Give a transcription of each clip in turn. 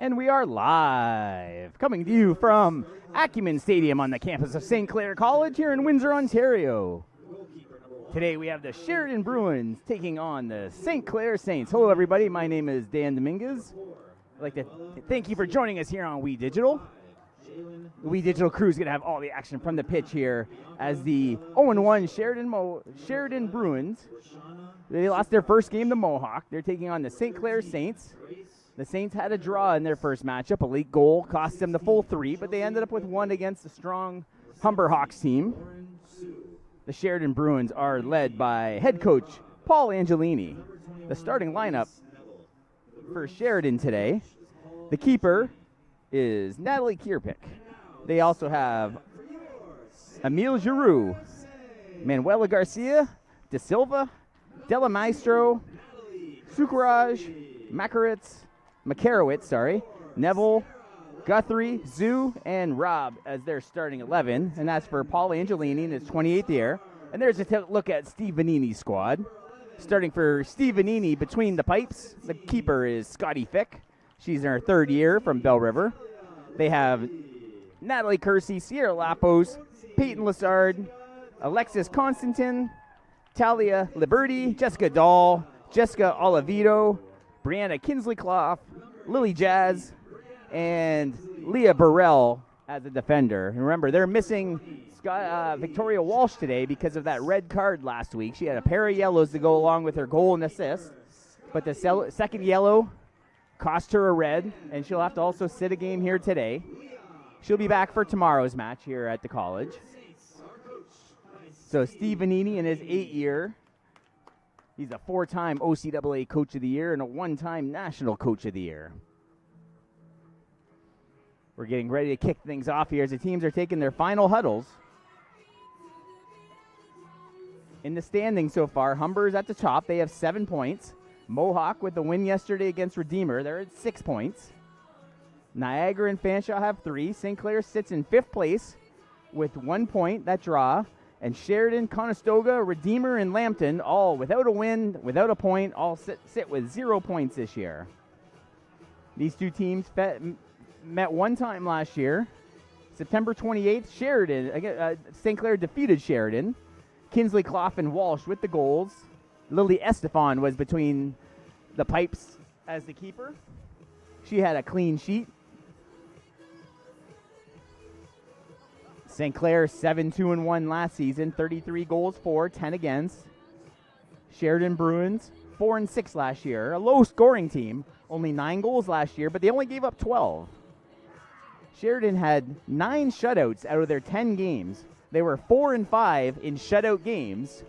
And we are live, coming to you from Acumen Stadium on the campus of St. Clair College here in Windsor, Ontario. Today we have the Sheridan Bruins taking on the St. Clair Saints. Hello everybody, my name is Dan Dominguez. I'd like to thank you for joining us here on We Digital. The We Digital crew is going to have all the action from the pitch here as the 0-1 Sheridan Bruins. They lost their first game to Mohawk. They're taking on the St. Clair Saints. The Saints had a draw in their first matchup. A late goal cost them the full 3, but they ended up with 1 against the strong Humber Hawks team. The Sheridan Bruins are led by head coach Paul Angelini. The starting lineup for Sheridan today, the keeper is Natalie Kierpick. They also have Emile Giroux, Manuela Garcia, De Silva, Della Maestro, Sukaraj, Makarowitz, Neville, Guthrie, Zoo, and Robb as their starting 11. And that's for Paul Angelini in his 28th year. And there's a look at Steve Vanini's squad. Starting for Steve Vanini between the pipes, the keeper is Scotty Fick. She's in her 3rd year from Bell River. They have Natalie Kersey, Sierra Lapos, Peyton Lassard, Alexis Constantin, Talia Liberty, Jessica Dahl, Jessica Oliveto, Brianna Kinsley-Clough, Lily Jazz, and Leah Burrell as a defender. And remember, they're missing Victoria Walsh today because of that red card last week. She had a pair of yellows to go along with her goal and assist, but the second yellow cost her a red, and she'll have to also sit a game here today. She'll be back for tomorrow's match here at the college. So Steve Vanini in his 8th year. He's a 4-time OCAA Coach of the Year and a 1-time National Coach of the Year. We're getting ready to kick things off here as the teams are taking their final huddles. In the standings so far, Humber's at the top. They have 7 points. Mohawk with the win yesterday against Redeemer. They're at 6 points. Niagara and Fanshawe have 3. St. Clair sits in 5th place with 1 point, that draw. And Sheridan, Conestoga, Redeemer, and Lambton, all without a win, without a point, all sit with 0 points this year. These two teams met one time last year. September 28th, St. Clair defeated Sheridan. Kinsley-Clough and Walsh with the goals. Lily Estefan was between the pipes as the keeper. She had a clean sheet. St. Clair 7-2-1 last season, 33 goals for, 10 against. Sheridan Bruins 4-6 last year, a low-scoring team, only 9 goals last year, but they only gave up 12. Sheridan had 9 shutouts out of their 10 games. They were 4-5 in shutout games,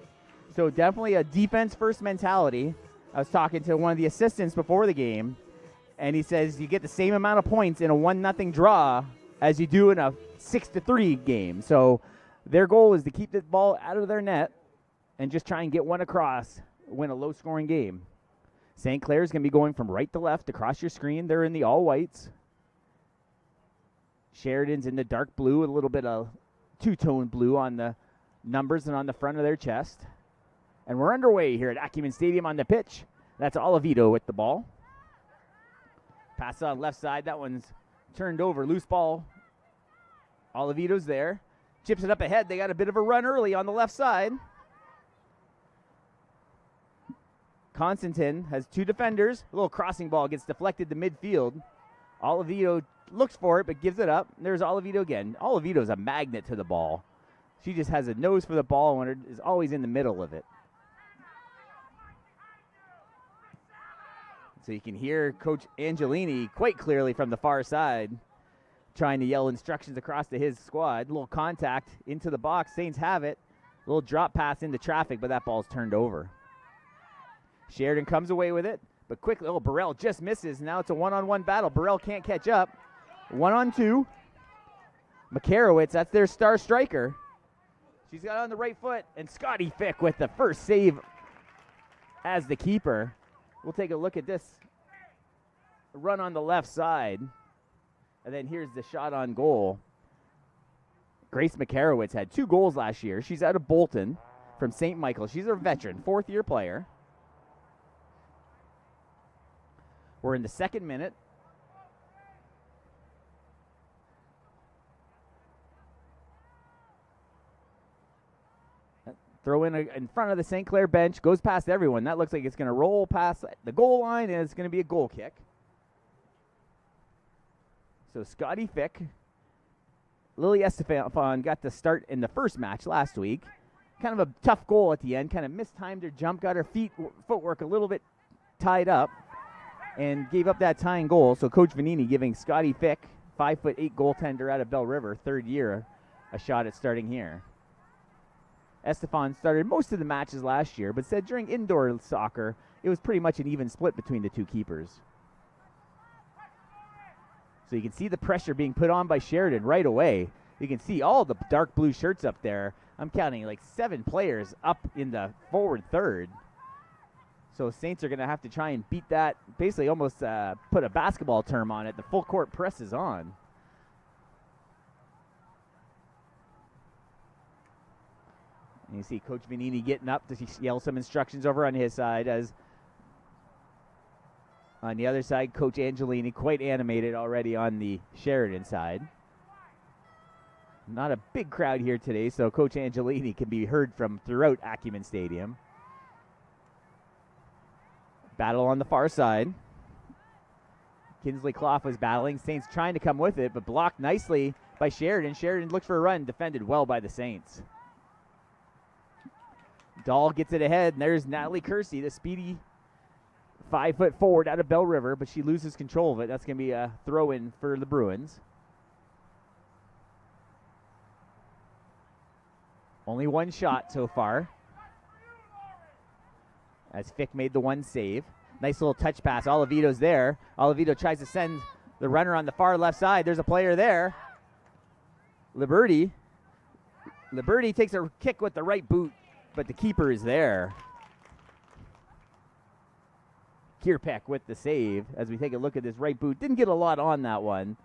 so definitely a defense-first mentality. I was talking to one of the assistants before the game, and he says you get the same amount of points in a 1-0 draw as you do in a 6-3 game. So their goal is to keep the ball out of their net and just try and get one across, win a low-scoring game. St. Clair's going to be going from right to left across your screen. They're in the all-whites. Sheridan's in the dark blue, a little bit of two-tone blue on the numbers and on the front of their chest. And we're underway here at Acumen Stadium on the pitch. That's Oliveto with the ball. Pass on left side. That one's turned over. Loose ball. Oliveto's there. Chips it up ahead. They got a bit of a run early on the left side. Constantin has 2 defenders. A little crossing ball gets deflected to midfield. Oliveto looks for it but gives it up. There's Oliveto again. Oliveto's a magnet to the ball. She just has a nose for the ball and is always in the middle of it. So you can hear Coach Angelini quite clearly from the far side trying to yell instructions across to his squad. A little contact into the box. Saints have it. A little drop pass into traffic, but that ball's turned over. Sheridan comes away with it, but quickly, Burrell just misses. Now it's a one-on-one battle. Burrell can't catch up. 1-on-2. Makarowitz, that's their star striker. She's got on the right foot, and Scotty Fick with the first save as the keeper. We'll take a look at this run on the left side. And then here's the shot on goal. Grace Makarowitz had 2 goals last year. She's out of Bolton from St. Michael. She's a veteran, 4th-year player. We're in the 2nd minute. Throw in front of the St. Clair bench, goes past everyone. That looks like it's going to roll past the goal line, and it's going to be a goal kick. So Scotty Fick, Lily Estefan got the start in the first match last week. Kind of a tough goal at the end. Kind of mistimed her jump, got her footwork a little bit tied up, and gave up that tying goal. So Coach Vanini giving Scotty Fick, 5'8" goaltender out of Bell River, third year, a shot at starting here. Estefan started most of the matches last year, but said during indoor soccer, it was pretty much an even split between the two keepers. So you can see the pressure being put on by Sheridan right away. You can see all the dark blue shirts up there. I'm counting like 7 players up in the forward third. So Saints are going to have to try and beat that, basically almost put a basketball term on it. The full court press is on. And you see Coach Vanini getting up to yell some instructions over on his side, as on the other side, Coach Angelini quite animated already on the Sheridan side. Not a big crowd here today, so Coach Angelini can be heard from throughout Acumen Stadium. Battle on the far side. Kinsley Clough was battling. Saints trying to come with it, but blocked nicely by Sheridan. Sheridan looked for a run, defended well by the Saints. Dahl gets it ahead, and there's Natalie Kersey, the speedy 5-foot forward out of Bell River, but she loses control of it. That's going to be a throw-in for the Bruins. Only one shot so far, as Fick made the one save. Nice little touch pass. Olivedo's there. Olivedo tries to send the runner on the far left side. There's a player there. Liberty takes a kick with the right boot, but the keeper is there. Kierpeck with the save as we take a look at this right boot. Didn't get a lot on that one,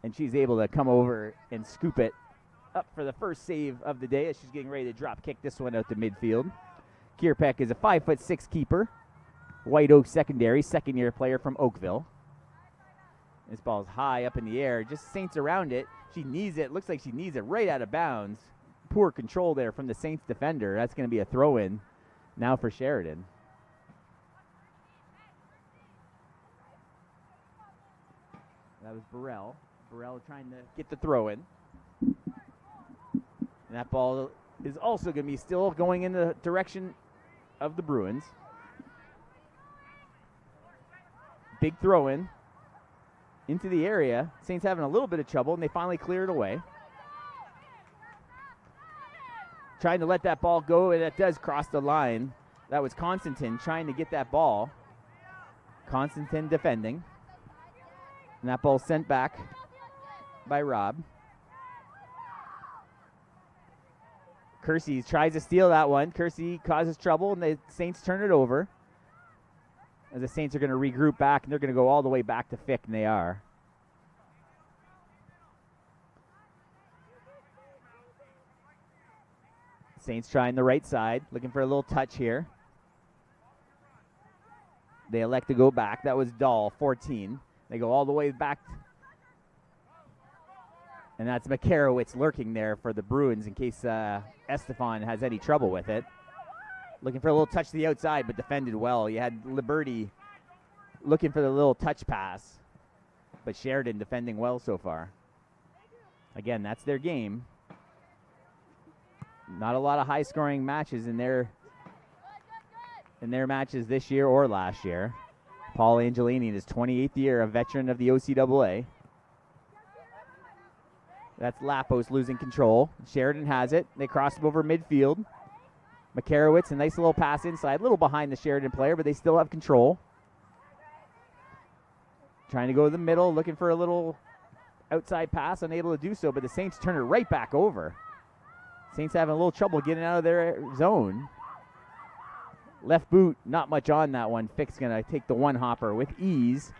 and she's able to come over and scoop it up for the first save of the day as she's getting ready to drop kick this one out to midfield. Kierpeck is a 5'6" keeper. White Oak secondary, second-year player from Oakville. This ball's high up in the air. Just Saints around it. She needs it. Looks like she needs it right out of bounds. Poor control there from the Saints defender. That's going to be a throw-in now for Sheridan. That was Burrell. Burrell trying to get the throw-in. And that ball is also going to be still going in the direction of the Bruins. Big throw-in into the area. Saints having a little bit of trouble, and they finally clear it away. Trying to let that ball go, and it does cross the line. That was Constantine trying to get that ball. Constantine defending. And that ball sent back by Rob. Kersey tries to steal that one. Kersey causes trouble, and the Saints turn it over. As the Saints are going to regroup back, and they're going to go all the way back to Fick, and they are. Saints trying the right side, looking for a little touch here. They elect to go back. That was Dahl, 14. They go all the way back. And that's Makarowitz lurking there for the Bruins in case Estefan has any trouble with it. Looking for a little touch to the outside, but defended well. You had Liberty looking for the little touch pass, but Sheridan defending well so far. Again, that's their game. Not a lot of high-scoring matches in their matches this year or last year. Paul Angelini in his 28th year, a veteran of the OCAA. That's Lapos losing control. Sheridan has it. They cross him over midfield. Makarowitz, a nice little pass inside, a little behind the Sheridan player, but they still have control. Trying to go to the middle, looking for a little outside pass, unable to do so, but the Saints turn it right back over. Saints having a little trouble getting out of their zone. Left boot, not much on that one. Fick's going to take the one hopper with ease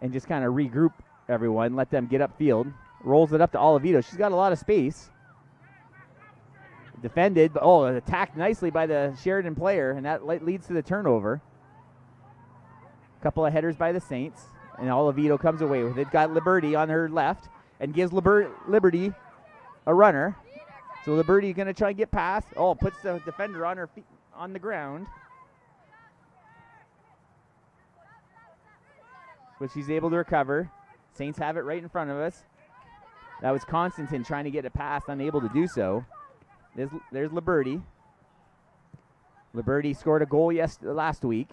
and just kind of regroup everyone, let them get upfield. Rolls it up to Olivedo. She's got a lot of space. Defended, but attacked nicely by the Sheridan player, and that leads to the turnover. A couple of headers by the Saints, and Olivedo comes away with it. Got Liberty on her left and gives Liberty a runner. So Liberty going to try and get past. Oh, puts the defender on her feet on the ground. But she's able to recover. Saints have it right in front of us. That was Constantine trying to get it past, unable to do so. There's Liberty. Liberty scored a goal last week.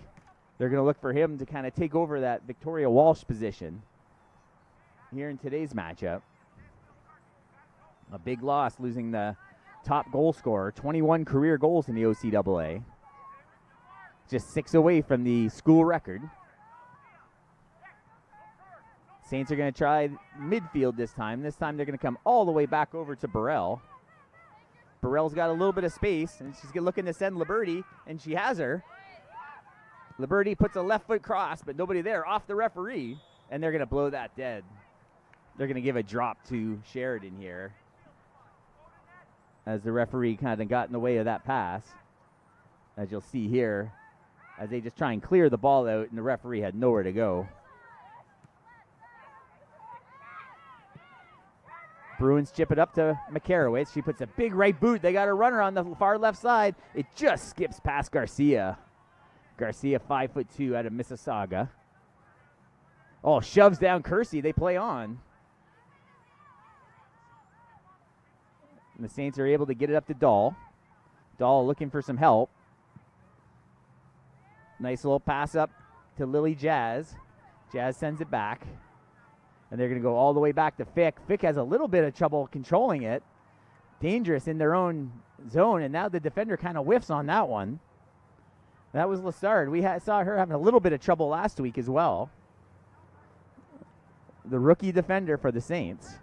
They're going to look for him to kind of take over that Victoria Walsh position here in today's matchup. A big loss, losing the top goal scorer, 21 career goals in the OCAA. Just 6 away from the school record. Saints are going to try midfield this time. This time they're going to come all the way back over to Burrell. Burrell's got a little bit of space, and she's looking to send Liberty, and she has her. Liberty puts a left foot cross, but nobody there, off the referee, and they're going to blow that dead. They're going to give a drop to Sheridan here, as the referee kind of got in the way of that pass, as you'll see here, as they just try and clear the ball out, and the referee had nowhere to go. Bruins chip it up to Makarowicz. She puts a big right boot. They got a runner on the far left side. It just skips past Garcia. Garcia, 5'2", out of Mississauga. Oh, shoves down Kersey. They play on. And the Saints are able to get it up to Dahl. Dahl looking for some help. Nice little pass up to Lily Jazz. Jazz sends it back. And they're going to go all the way back to Fick. Fick has a little bit of trouble controlling it. Dangerous in their own zone, and now the defender kind of whiffs on that one. That was Lassard. We saw her having a little bit of trouble last week as well. The rookie defender for the Saints.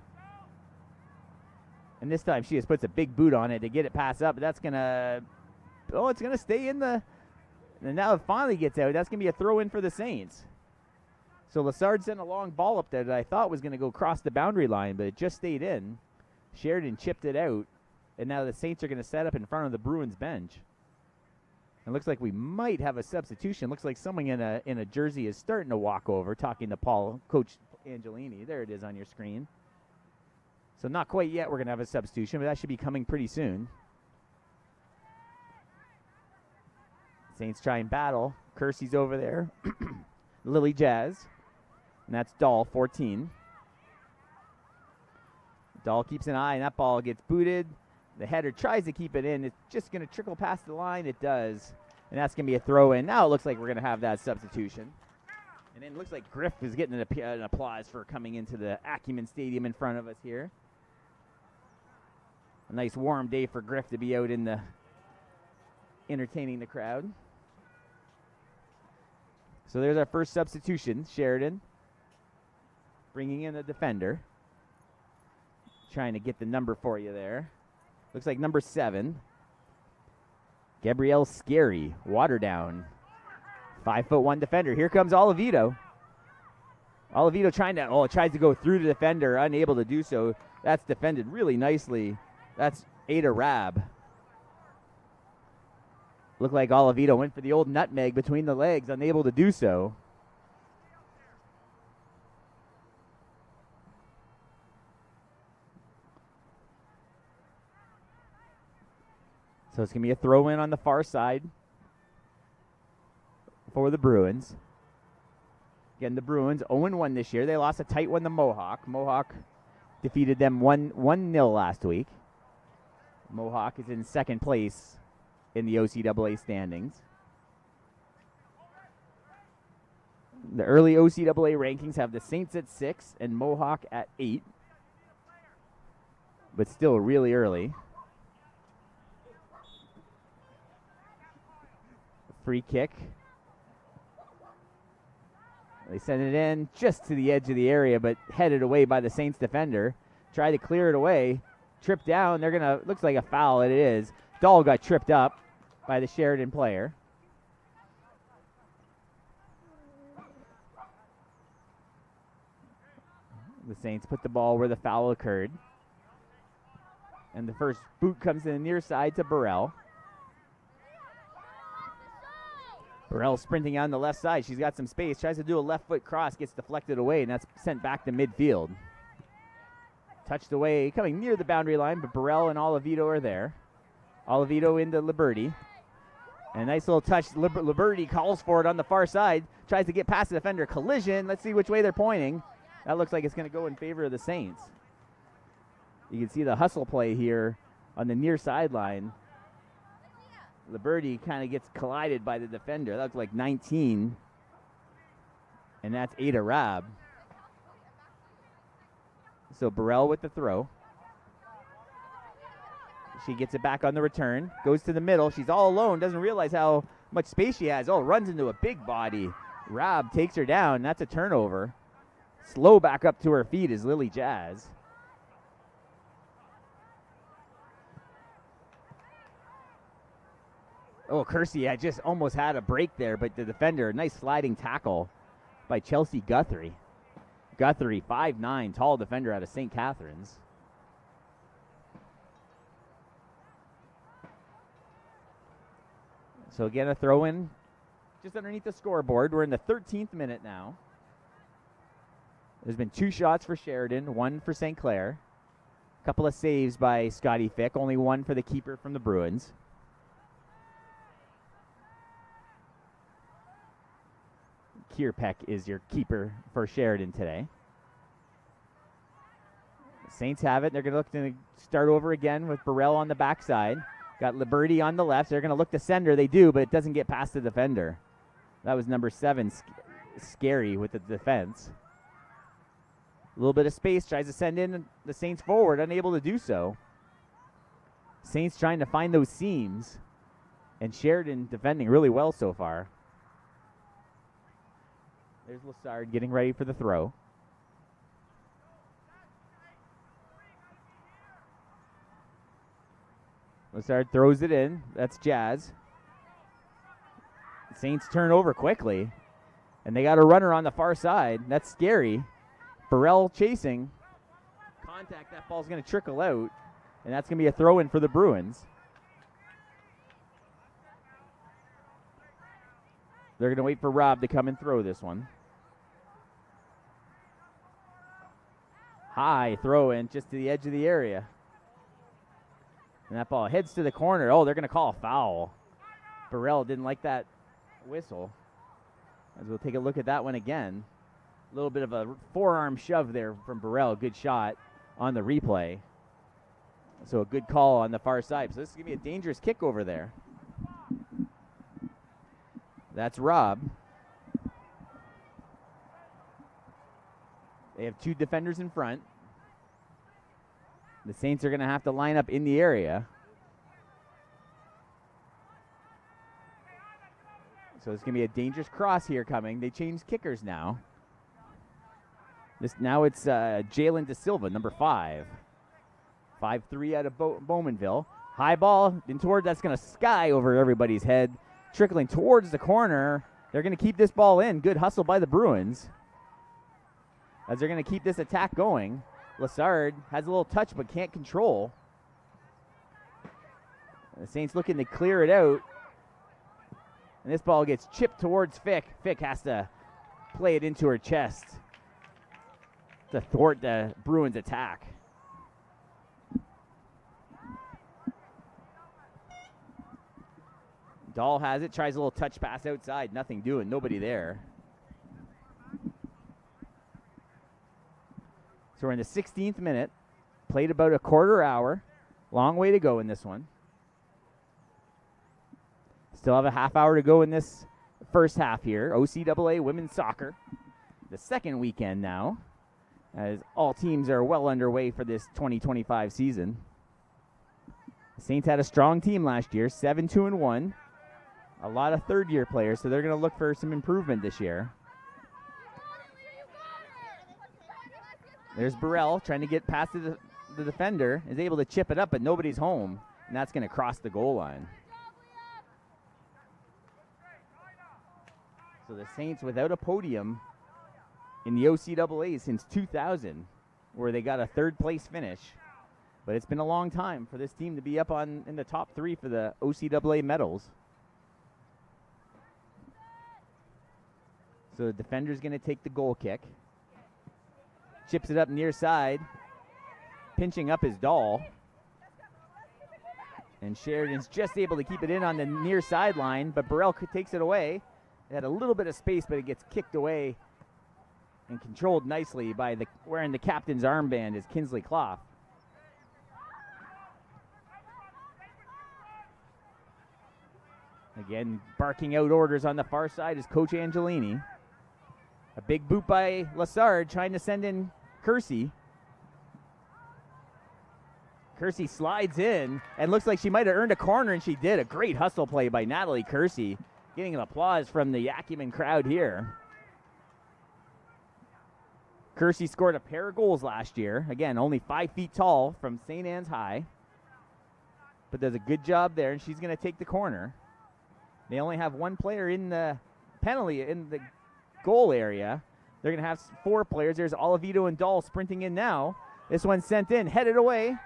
And this time she just puts a big boot on it to get it passed up. But that's going to, it's going to stay in the, and now it finally gets out. That's going to be a throw in for the Saints. So Lassard sent a long ball up there that I thought was going to go across the boundary line, but it just stayed in. Sheridan chipped it out, and now the Saints are going to set up in front of the Bruins bench. It looks like we might have a substitution. Looks like someone in a jersey is starting to walk over, talking to Coach Angelini. There it is on your screen. So not quite yet we're going to have a substitution, but that should be coming pretty soon. Saints try and battle. Kersey's over there. Lily Jazz. And that's Dahl, 14. Dahl keeps an eye, and that ball gets booted. The header tries to keep it in. It's just going to trickle past the line. It does. And that's going to be a throw-in. Now it looks like we're going to have that substitution. And then it looks like Griff is getting an applause for coming into the Acumen Stadium in front of us here. A nice warm day for Griff to be out in the entertaining the crowd. So there's our first substitution. Sheridan bringing in a defender. Trying to get the number for you there. Looks like number 7. Gabrielle Scary, Waterdown. 5'1" defender. Here comes Olivito. Olivito tries to go through the defender, unable to do so. That's defended really nicely. That's Ada Rab. Looked like Olivito went for the old nutmeg between the legs, unable to do so. So it's going to be a throw-in on the far side for the Bruins. Again, the Bruins 0-1 this year. They lost a tight one to Mohawk. Mohawk defeated them 1-0 last week. Mohawk is in second place in the OCAA standings. The early OCAA rankings have the Saints at 6 and Mohawk at 8. But still really early. Free kick. They send it in just to the edge of the area, but headed away by the Saints defender. Try to clear it away. Tripped down. They're going to, looks like a foul. It is. Dahl got tripped up by the Sheridan player. The Saints put the ball where the foul occurred. And the first boot comes in the near side to Burrell. Burrell sprinting on the left side. She's got some space. Tries to do a left foot cross. Gets deflected away, and that's sent back to midfield. Touched away, coming near the boundary line, but Burrell and Olivito are there. Olivito into Liberty. And a nice little touch. Liberty calls for it on the far side. Tries to get past the defender. Collision. Let's see which way they're pointing. That looks like it's going to go in favor of the Saints. You can see the hustle play here on the near sideline. Liberty kind of gets collided by the defender. That looks like 19. And that's Ada Rabb. So Burrell with the throw. She gets it back on the return. Goes to the middle. She's all alone. Doesn't realize how much space she has. Oh, runs into a big body. Rabb takes her down. That's a turnover. Slow back up to her feet is Lily Jazz. Oh, Kersey, I just almost had a break there, but the defender, nice sliding tackle by Chelsea Guthrie. Guthrie, 5'9", tall defender out of St. Catharines. So again, a throw in just underneath the scoreboard. We're in the 13th minute now. There's been 2 shots for Sheridan, 1 for St. Clair. A couple of saves by Scotty Fick, only 1 for the keeper from the Bruins. Kierpeck is your keeper for Sheridan today. The Saints have it. They're going to look to start over again with Burrell on the backside. Got Liberty on the left. They're going to look to send her. They do, but it doesn't get past the defender. That was number 7, Scary, with the defense. A little bit of space. Tries to send in the Saints forward. Unable to do so. Saints trying to find those seams. And Sheridan defending really well so far. There's Lassard getting ready for the throw. Lassard throws it in. That's Jazz. Saints turn over quickly. And they got a runner on the far side. That's Scary. Burrell chasing. Contact. That ball's going to trickle out. And that's going to be a throw-in for the Bruins. They're going to wait for Rob to come and throw this one. High throw-in just to the edge of the area. And that ball heads to the corner. Oh, they're going to call a foul. Burrell didn't like that whistle. As we'll take a look at that one again. A little bit of a forearm shove there from Burrell. Good shot on the replay. So a good call on the far side. So this is going to be a dangerous kick over there. That's Rob. They have 2 defenders in front. The Saints are going to have to line up in the area. So it's going to be a dangerous cross here coming. They changed kickers now. Now it's Jalen De Silva, number 5. 5'3" out of Bowmanville. High ball in toward. That's going to sky over everybody's head. Trickling towards the corner. They're going to keep this ball in. Good hustle by the Bruins. As they're going to keep this attack going. Lassard has a little touch but can't control. The Saints looking to clear it out. And this ball gets chipped towards Fick. Fick has to play it into her chest to thwart the Bruins attack. Dahl has it, tries a little touch pass outside. Nothing doing, nobody there. So we're in the 16th minute. Played about a quarter hour. Long way to go in this one. Still have a half hour to go in this first half here. OCAA women's soccer. The second weekend now, as all teams are well underway for this 2025 season. The Saints had a strong team last year, 7-2-1. A lot of third-year players, so they're going to look for some improvement this year. There's Burrell trying to get past the defender. Is able to chip it up, but nobody's home. And that's going to cross the goal line. So the Saints without a podium in the OCAA since 2000, where they got a third-place finish. But it's been a long time for this team to be up in the top 3 for the OCAA medals. So the defender's going to take the goal kick. Chips it up near side. pinching up his doll. And Sheridan's just able to keep it in on the near sideline, but Burrell takes it away. It had a little bit of space, but it gets kicked away and controlled nicely by wearing the captain's armband is Kinsley Clough. Again, barking out orders on the far side is Coach Angelini. A big boot by Lassard trying to send in Kersey. Kersey slides in and looks like she might have earned a corner, and she did. A great hustle play by Natalie Kersey, getting an applause from the Acumen crowd here. Kersey scored a pair of goals last year. Again, only 5 feet tall from St. Anne's High, but does a good job there, and she's going to take the corner. They only have one player in the penalty, in the goal area. They're going to have 4 players. There's Olivito and Dahl sprinting in now. This one's sent in, headed away,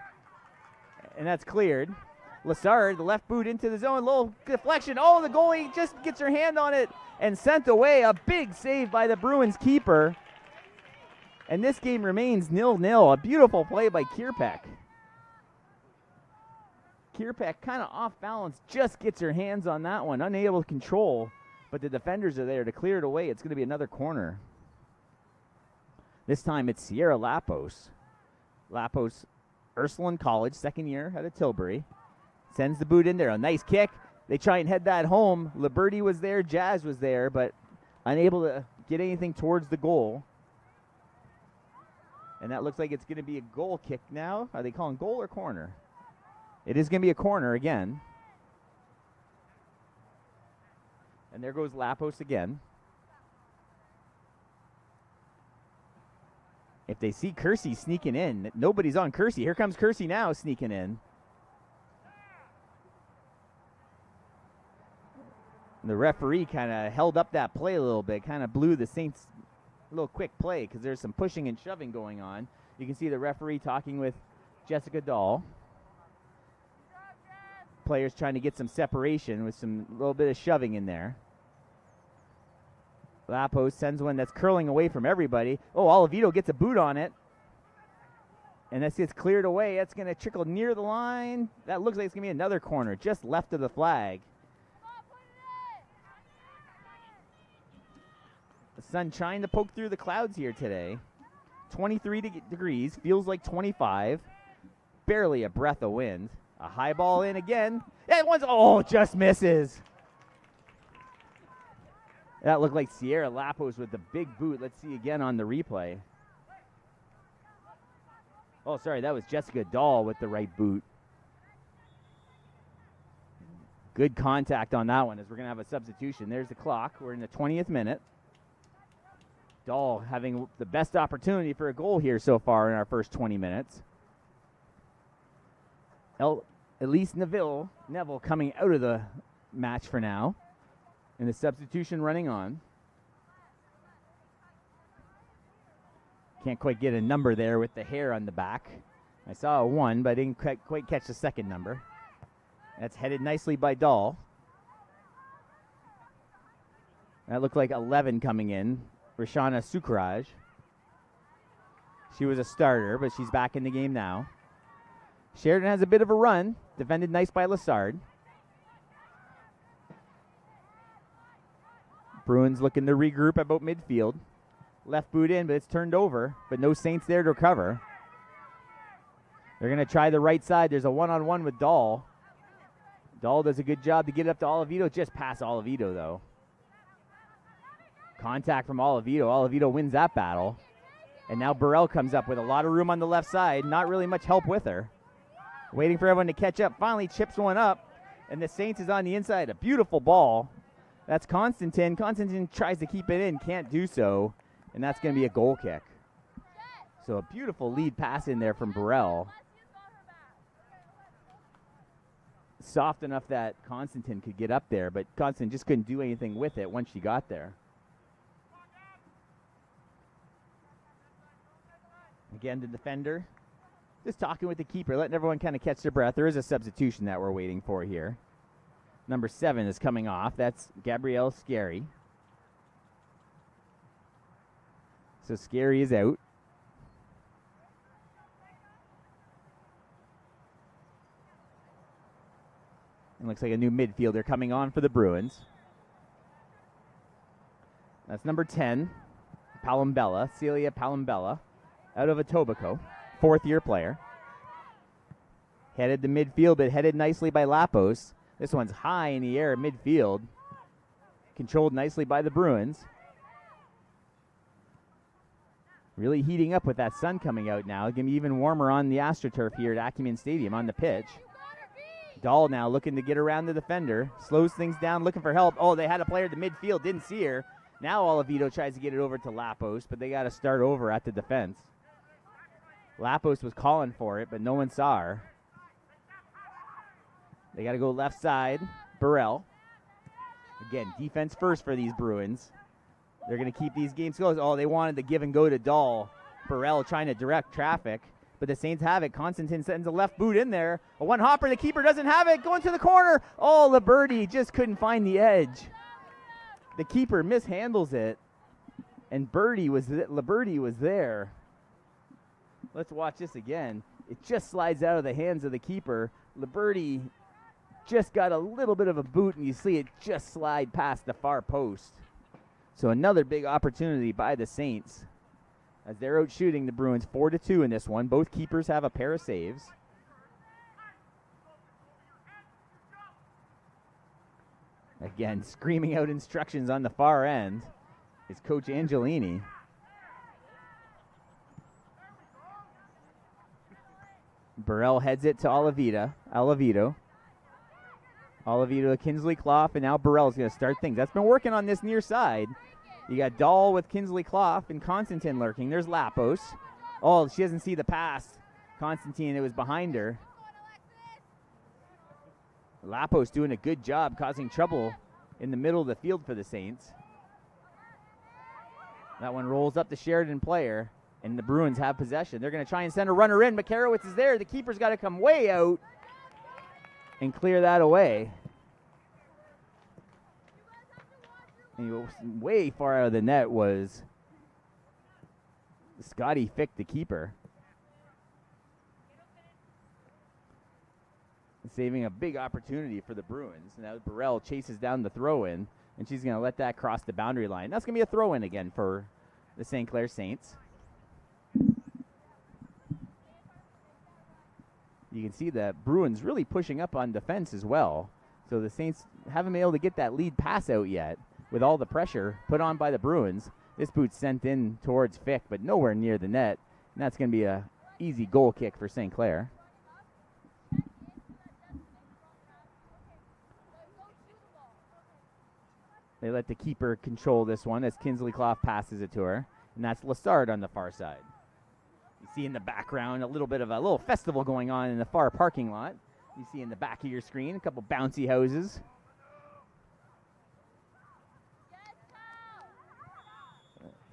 and that's cleared. Lassard, the left boot into the zone, little deflection. Oh, the goalie just gets her hand on it and sent away. A big save by the Bruins keeper. And this game remains 0-0. A beautiful play by Kierpeck. Kierpeck kind of off balance, just gets her hands on that one, unable to control, but the defenders are there to clear it away. It's going to be another corner. This time it's Sierra Lapos. Lapos, Ursuline College, second year out of Tilbury. Sends the boot in there. A nice kick. They try and head that home. Liberty was there. Jazz was there, but unable to get anything towards the goal. And that looks like it's going to be a goal kick now. Are they calling goal or corner? It is going to be a corner again. And there goes Lapos again. If they see Kersey sneaking in, nobody's on Kersey. Here comes Kersey now sneaking in. The referee kind of held up that play a little bit, kind of blew the Saints a little quick play because there's some pushing and shoving going on. You can see the referee talking with Jessica Dahl. Players trying to get some separation with some little bit of shoving in there. Lapos sends one that's curling away from everybody. Oh, Olivito gets a boot on it. And this gets cleared away. That's going to trickle near the line. That looks like it's going to be another corner just left of the flag. The sun trying to poke through the clouds here today. 23 degrees, feels like 25. Barely a breath of wind. A high ball in again. That one's, just misses. That looked like Sierra Lapos with the big boot. Let's see again on the replay. Oh, sorry, that was Jessica Dahl with the right boot. Good contact on that one as we're going to have a substitution. There's the clock. We're in the 20th minute. Dahl having the best opportunity for a goal here so far in our first 20 minutes. Elise Neville coming out of the match for now. And the substitution running on. Can't quite get a number there with the hair on the back. I saw a 1, but I didn't quite catch the second number. That's headed nicely by Dahl. That looked like 11 coming in. Rashana Sukraj. She was a starter, but she's back in the game now. Sheridan has a bit of a run. Defended nice by Lassard. Bruins looking to regroup about midfield. Left boot in, but it's turned over. But no Saints there to recover. They're going to try the right side. There's a one-on-one with Dahl. Dahl does a good job to get it up to Olivito. Just past Olivito, though. Contact from Olivito. Olivito wins that battle. And now Burrell comes up with a lot of room on the left side. Not really much help with her. Waiting for everyone to catch up. Finally chips one up. And the Saints is on the inside. A beautiful ball. That's Constantin. Constantin tries to keep it in. Can't do so. And that's going to be a goal kick. So a beautiful lead pass in there from Burrell. Soft enough that Constantin could get up there. But Constantin just couldn't do anything with it once she got there. Again, the defender just talking with the keeper, letting everyone kind of catch their breath. There is a substitution that we're waiting for here. Number 7 is coming off. That's Gabrielle Scary. So Scary is out. And looks like a new midfielder coming on for the Bruins. That's number 10, Palambella, Celia Palambella, out of Etobicoke, fourth-year player. Headed to midfield, but headed nicely by Lapos. This one's high in the air at midfield. Controlled nicely by the Bruins. Really heating up with that sun coming out now. It's going to be even warmer on the AstroTurf here at Acumen Stadium on the pitch. Dahl now looking to get around the defender. Slows things down, looking for help. Oh, they had a player at the midfield, didn't see her. Now Oliveto tries to get it over to Lapos, but they got to start over at the defense. Lapos was calling for it, but no one saw her. They got to go left side. Burrell. Again, defense first for these Bruins. They're going to keep these games close. Oh, they wanted to give and go to Dahl. Burrell trying to direct traffic. But the Saints have it. Constantine sends a left boot in there. A one hopper. The keeper doesn't have it. Going to the corner. Oh, Liberty just couldn't find the edge. The keeper mishandles it. And Liberty was there. Let's watch this again. It just slides out of the hands of the keeper. Liberty just got a little bit of a boot, and you see it just slide past the far post. So another big opportunity by the Saints as they're out shooting the Bruins 4-2 in this one. Both keepers have a pair of saves. Again, screaming out instructions on the far end is Coach Angelini. Burrell heads it to Oliveto. Oliveto to Kinsley Clough, and now Burrell's going to start things. That's been working on this near side. You got Dahl with Kinsley Clough and Constantine lurking. There's Lapos. Oh, she doesn't see the pass. Constantine, it was behind her. Lapos doing a good job causing trouble in the middle of the field for the Saints. That one rolls up the Sheridan player, and the Bruins have possession. They're going to try and send a runner in. Makarowicz is there. The keeper's got to come way out and clear that away. And way far out of the net was Scotty Fick, the keeper. Saving a big opportunity for the Bruins. Now Burrell chases down the throw-in, and she's going to let that cross the boundary line. That's going to be a throw-in again for the St. Clair Saints. You can see the Bruins really pushing up on defense as well. So the Saints haven't been able to get that lead pass out yet with all the pressure put on by the Bruins. This boot's sent in towards Fick, but nowhere near the net. And that's going to be an easy goal kick for St. Clair. They let the keeper control this one as Kinsley Clough passes it to her. And that's Lassard on the far side. You see in the background a little bit of a little festival going on in the far parking lot. You see in the back of your screen a couple bouncy houses.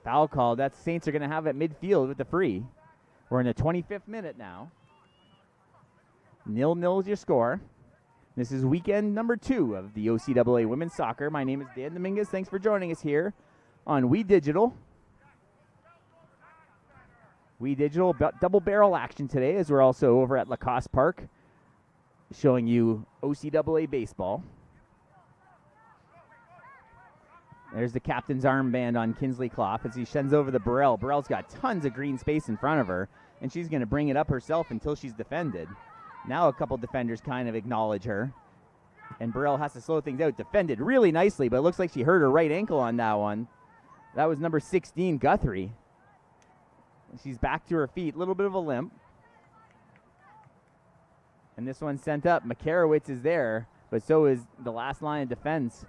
Foul call. That Saints are going to have at midfield with the free. We're in the 25th minute now. 0-0 is your score. This is weekend number 2 of the OCAA Women's Soccer. My name is Dan Dominguez. Thanks for joining us here on We Digital. We Digital double barrel action today as we're also over at Lacoste Park showing you OCAA baseball. There's the captain's armband on Kinsley Clough as he sends over the Burrell. Burrell's got tons of green space in front of her, and she's going to bring it up herself until she's defended. Now a couple defenders kind of acknowledge her, and Burrell has to slow things out. Defended really nicely, but it looks like she hurt her right ankle on that one. That was number 16, Guthrie. She's back to her feet, a little bit of a limp. And this one's sent up. Makarowicz is there, but so is the last line of defense,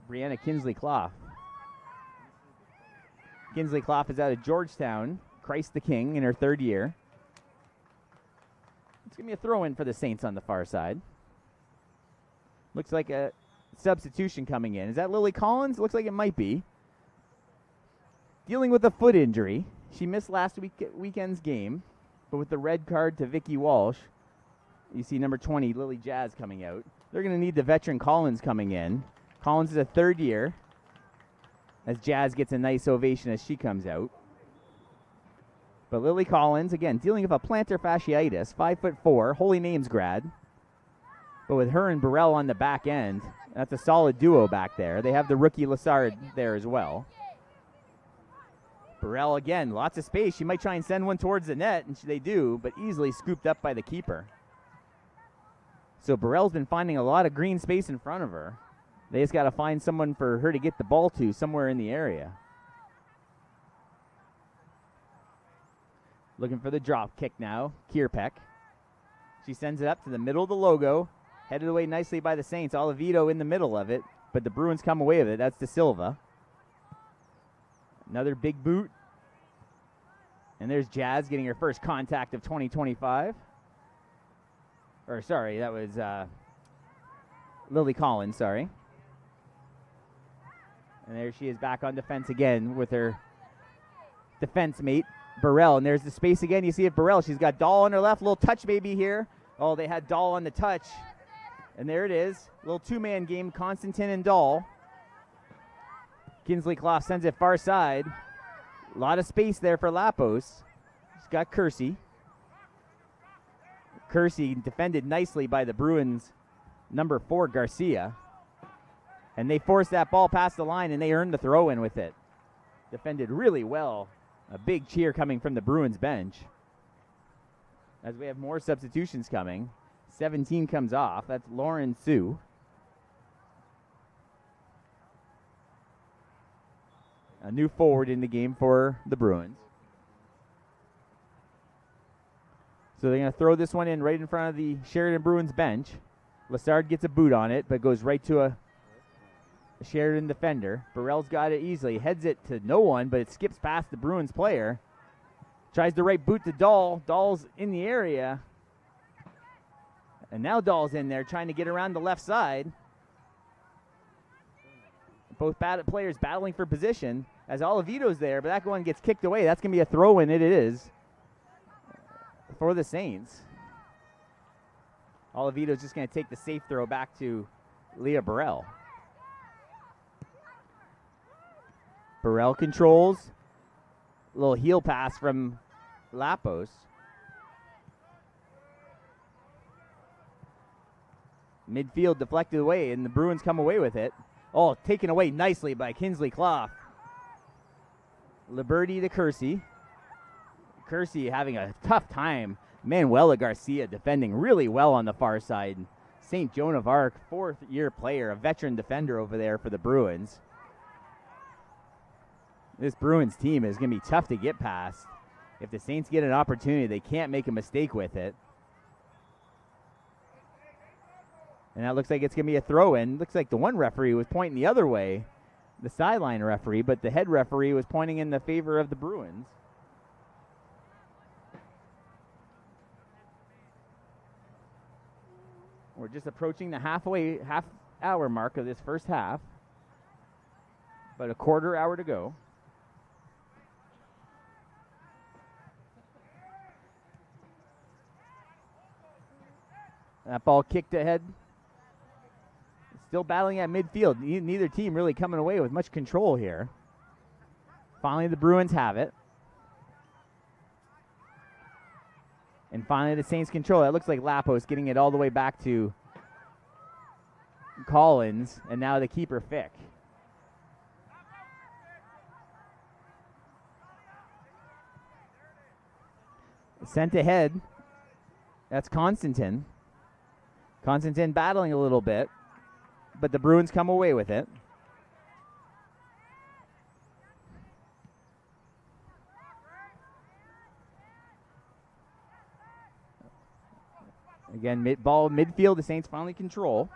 Brianna Kinsley Clough. Kinsley Clough is out of Georgetown, Christ the King, in her 3rd year. It's going to be a throw-in for the Saints on the far side. Looks like a substitution coming in. Is that Lily Collins? Looks like it might be. Dealing with a foot injury. She missed last weekend's game, but with the red card to Vicky Walsh, you see number 20, Lily Jazz, coming out. They're going to need the veteran Collins coming in. Collins is a 3rd year as Jazz gets a nice ovation as she comes out. But Lily Collins, again, dealing with a plantar fasciitis, 5'4", Holy Names grad. But with her and Burrell on the back end, that's a solid duo back there. They have the rookie Lassard there as well. Burrell, again, lots of space. She might try and send one towards the net, and they do, but easily scooped up by the keeper. So Burrell's been finding a lot of green space in front of her. They just got to find someone for her to get the ball to somewhere in the area. Looking for the drop kick now, Kierpeck. She sends it up to the middle of the logo, headed away nicely by the Saints. Olivito in the middle of it, but the Bruins come away with it. That's De Silva. Another big boot. And there's Jazz getting her first contact of 2025. Or, sorry, that was Lily Collins, sorry. And there she is back on defense again with her defense mate, Burrell. And there's the space again. You see it, Burrell. She's got Dahl on her left. Little touch maybe here. Oh, they had Dahl on the touch. And there it is. Little two-man game, Constantin and Dahl. Kinsley Clough sends it far side. A lot of space there for Lapos. She's got Kersey. Kersey defended nicely by the Bruins' number 4, Garcia. And they forced that ball past the line, and they earned the throw-in with it. Defended really well. A big cheer coming from the Bruins bench. As we have more substitutions coming. 17 comes off. That's Lauren Sue. A new forward in the game for the Bruins. So they're going to throw this one in right in front of the Sheridan Bruins bench. Lassard gets a boot on it, but goes right to a Sheridan defender. Burrell's got it easily. Heads it to no one, but it skips past the Bruins player. Tries the right boot to Dahl. Dahl's in the area. And now Dahl's in there trying to get around the left side. Both players battling for position as Olivito's there, but that one gets kicked away. That's going to be a throw-in. It is for the Saints. Olivito's just going to take the safe throw back to Leah Burrell. Burrell controls. A little heel pass from Lapos. Midfield deflected away, and the Bruins come away with it. Oh, taken away nicely by Kinsley Clough. Liberty to Kersey. Kersey having a tough time. Manuela Garcia defending really well on the far side. St. Joan of Arc, 4th-year player, a veteran defender over there for the Bruins. This Bruins team is going to be tough to get past. If the Saints get an opportunity, they can't make a mistake with it. And that looks like it's going to be a throw-in. Looks like the one referee was pointing the other way, the sideline referee, but the head referee was pointing in the favor of the Bruins. We're just approaching the half-hour mark of this first half. About a quarter hour to go. That ball kicked ahead. Still battling at midfield. Neither team really coming away with much control here. Finally, the Bruins have it. And finally, the Saints control. That looks like Lapos getting it all the way back to Collins. And now the keeper, Fick. Sent ahead. That's Constantin. Constantin battling a little bit, but the Bruins come away with it. Again, ball midfield, the Saints finally control.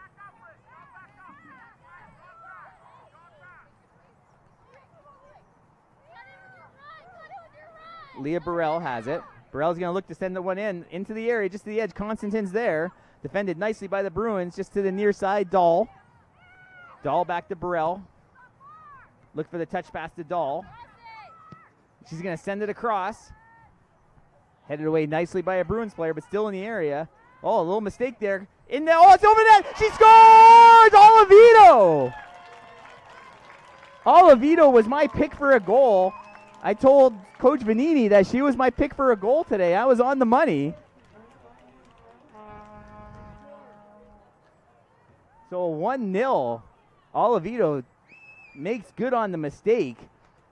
Leah Burrell has it. Burrell's going to look to send the one into the area, just to the edge. Constantin's there. Defended nicely by the Bruins, just to the near side, Dahl. Dahl back to Burrell. Look for the touch pass to Dahl. She's going to send it across. Headed away nicely by a Bruins player, but still in the area. Oh, a little mistake there. Oh, it's over net. She scores! Olivito! Olivito was my pick for a goal. I told Coach Vanini that she was my pick for a goal today. I was on the money. So 1-0. Oliveto makes good on the mistake.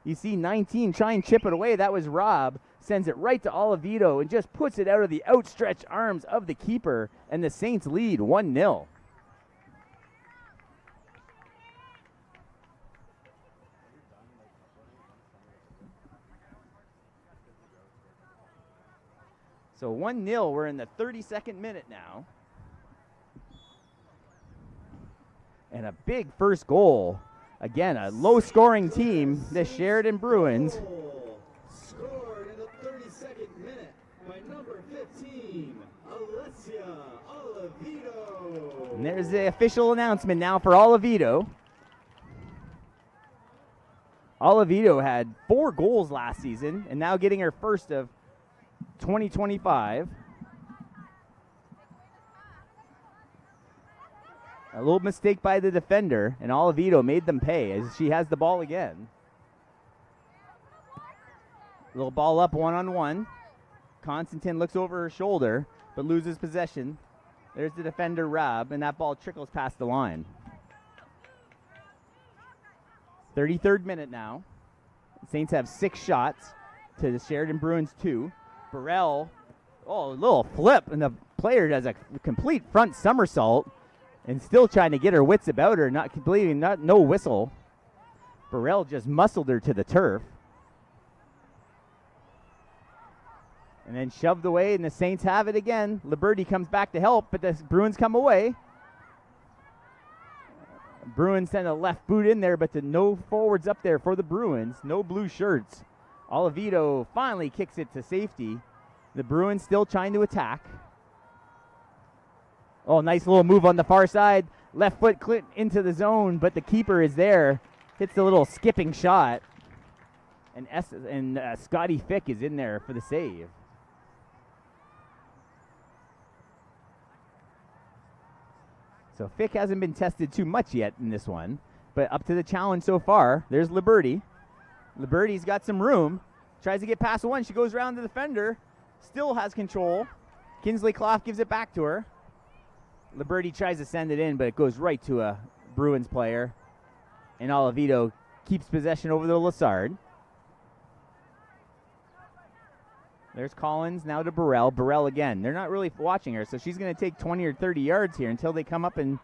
You see 19 try and chip it away. That was Rob. Sends it right to Oliveto and just puts it out of the outstretched arms of the keeper. And the Saints lead 1-0. So 1-0, we're in the 32nd minute now. And a big first goal. Again, a low-scoring team, the Sheridan Bruins. Scored in the 32nd minute by number 15, Alessia Oliveto. And there's the official announcement now for Oliveto. Oliveto had 4 goals last season and now getting her first of 2025. A little mistake by the defender, and Oliveto made them pay as she has the ball again. Little ball up one-on-one. Constantine looks over her shoulder, but loses possession. There's the defender, Rob, and that ball trickles past the line. 33rd minute now. The Saints have 6 shots to the Sheridan Bruins 2. Burrell, a little flip, and the player does a complete front somersault and still trying to get her wits about her, no whistle. Burrell just muscled her to the turf. And then shoved away, and the Saints have it again. Liberty comes back to help, but the Bruins come away. Bruins send a left boot in there, but no forwards up there for the Bruins. No blue shirts. Oliveto finally kicks it to safety. The Bruins still trying to attack. Oh, nice little move on the far side. Left foot clip into the zone, but the keeper is there. Hits a little skipping shot. And Scotty Fick is in there for the save. So Fick hasn't been tested too much yet in this one, but up to the challenge so far. There's Liberty. Liberty's got some room. Tries to get past one. She goes around the defender. Still has control. Kinsley Clough gives it back to her. Liberty tries to send it in, but it goes right to a Bruins player. And Oliveto keeps possession over the Lassard. There's Collins now to Burrell. Burrell again. They're not really watching her, so she's going to take 20 or 30 yards here until they come up and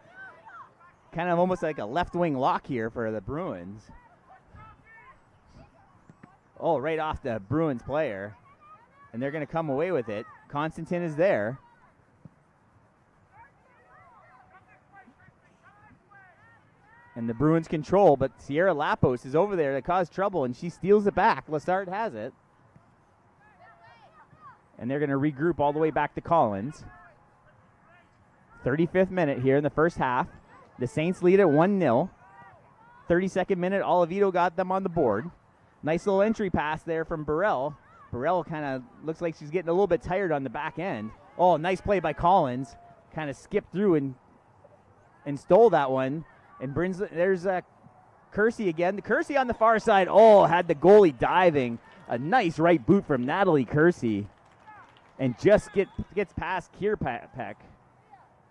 kind of almost like a left wing lock here for the Bruins. Oh, right off the Bruins player. And they're going to come away with it. Constantine is there. And the Bruins control, but Sierra Lapos is over there to cause trouble, and she steals it back. Lassard has it. And they're going to regroup all the way back to Collins. 35th minute here in the first half. The Saints lead at 1-0. 32nd minute, Oliveto got them on the board. Nice little entry pass there from Burrell. Burrell kind of looks like she's getting a little bit tired on the back end. Oh, nice play by Collins. Kind of skipped through and stole that one. And there's Kersey again. Kersey on the far side. Oh, had the goalie diving. A nice right boot from Natalie Kersey. And just gets past Kierpeck.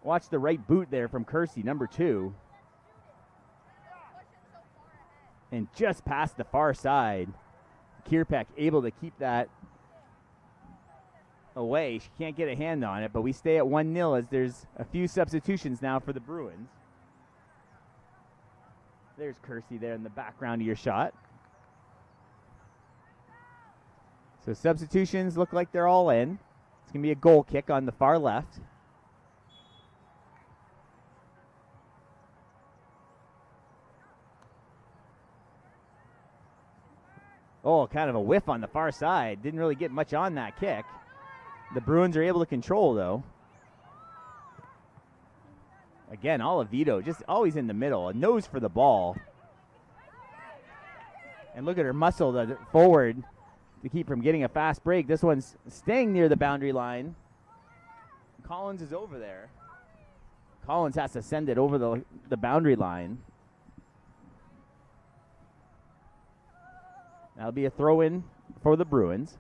Watch the right boot there from Kersey, number 2. And just past the far side. Kierpeck able to keep that away. She can't get a hand on it, but we stay at 1-0 as there's a few substitutions now for the Bruins. There's Kersey there in the background of your shot. So substitutions look like they're all in. It's going to be a goal kick on the far left. Oh, kind of a whiff on the far side. Didn't really get much on that kick. The Bruins are able to control, though. Again, Oliveto just always in the middle. A nose for the ball. And look at her muscle forward to keep from getting a fast break. This one's staying near the boundary line. Collins is over there. Collins has to send it over the boundary line. That'll be a throw-in for the Bruins.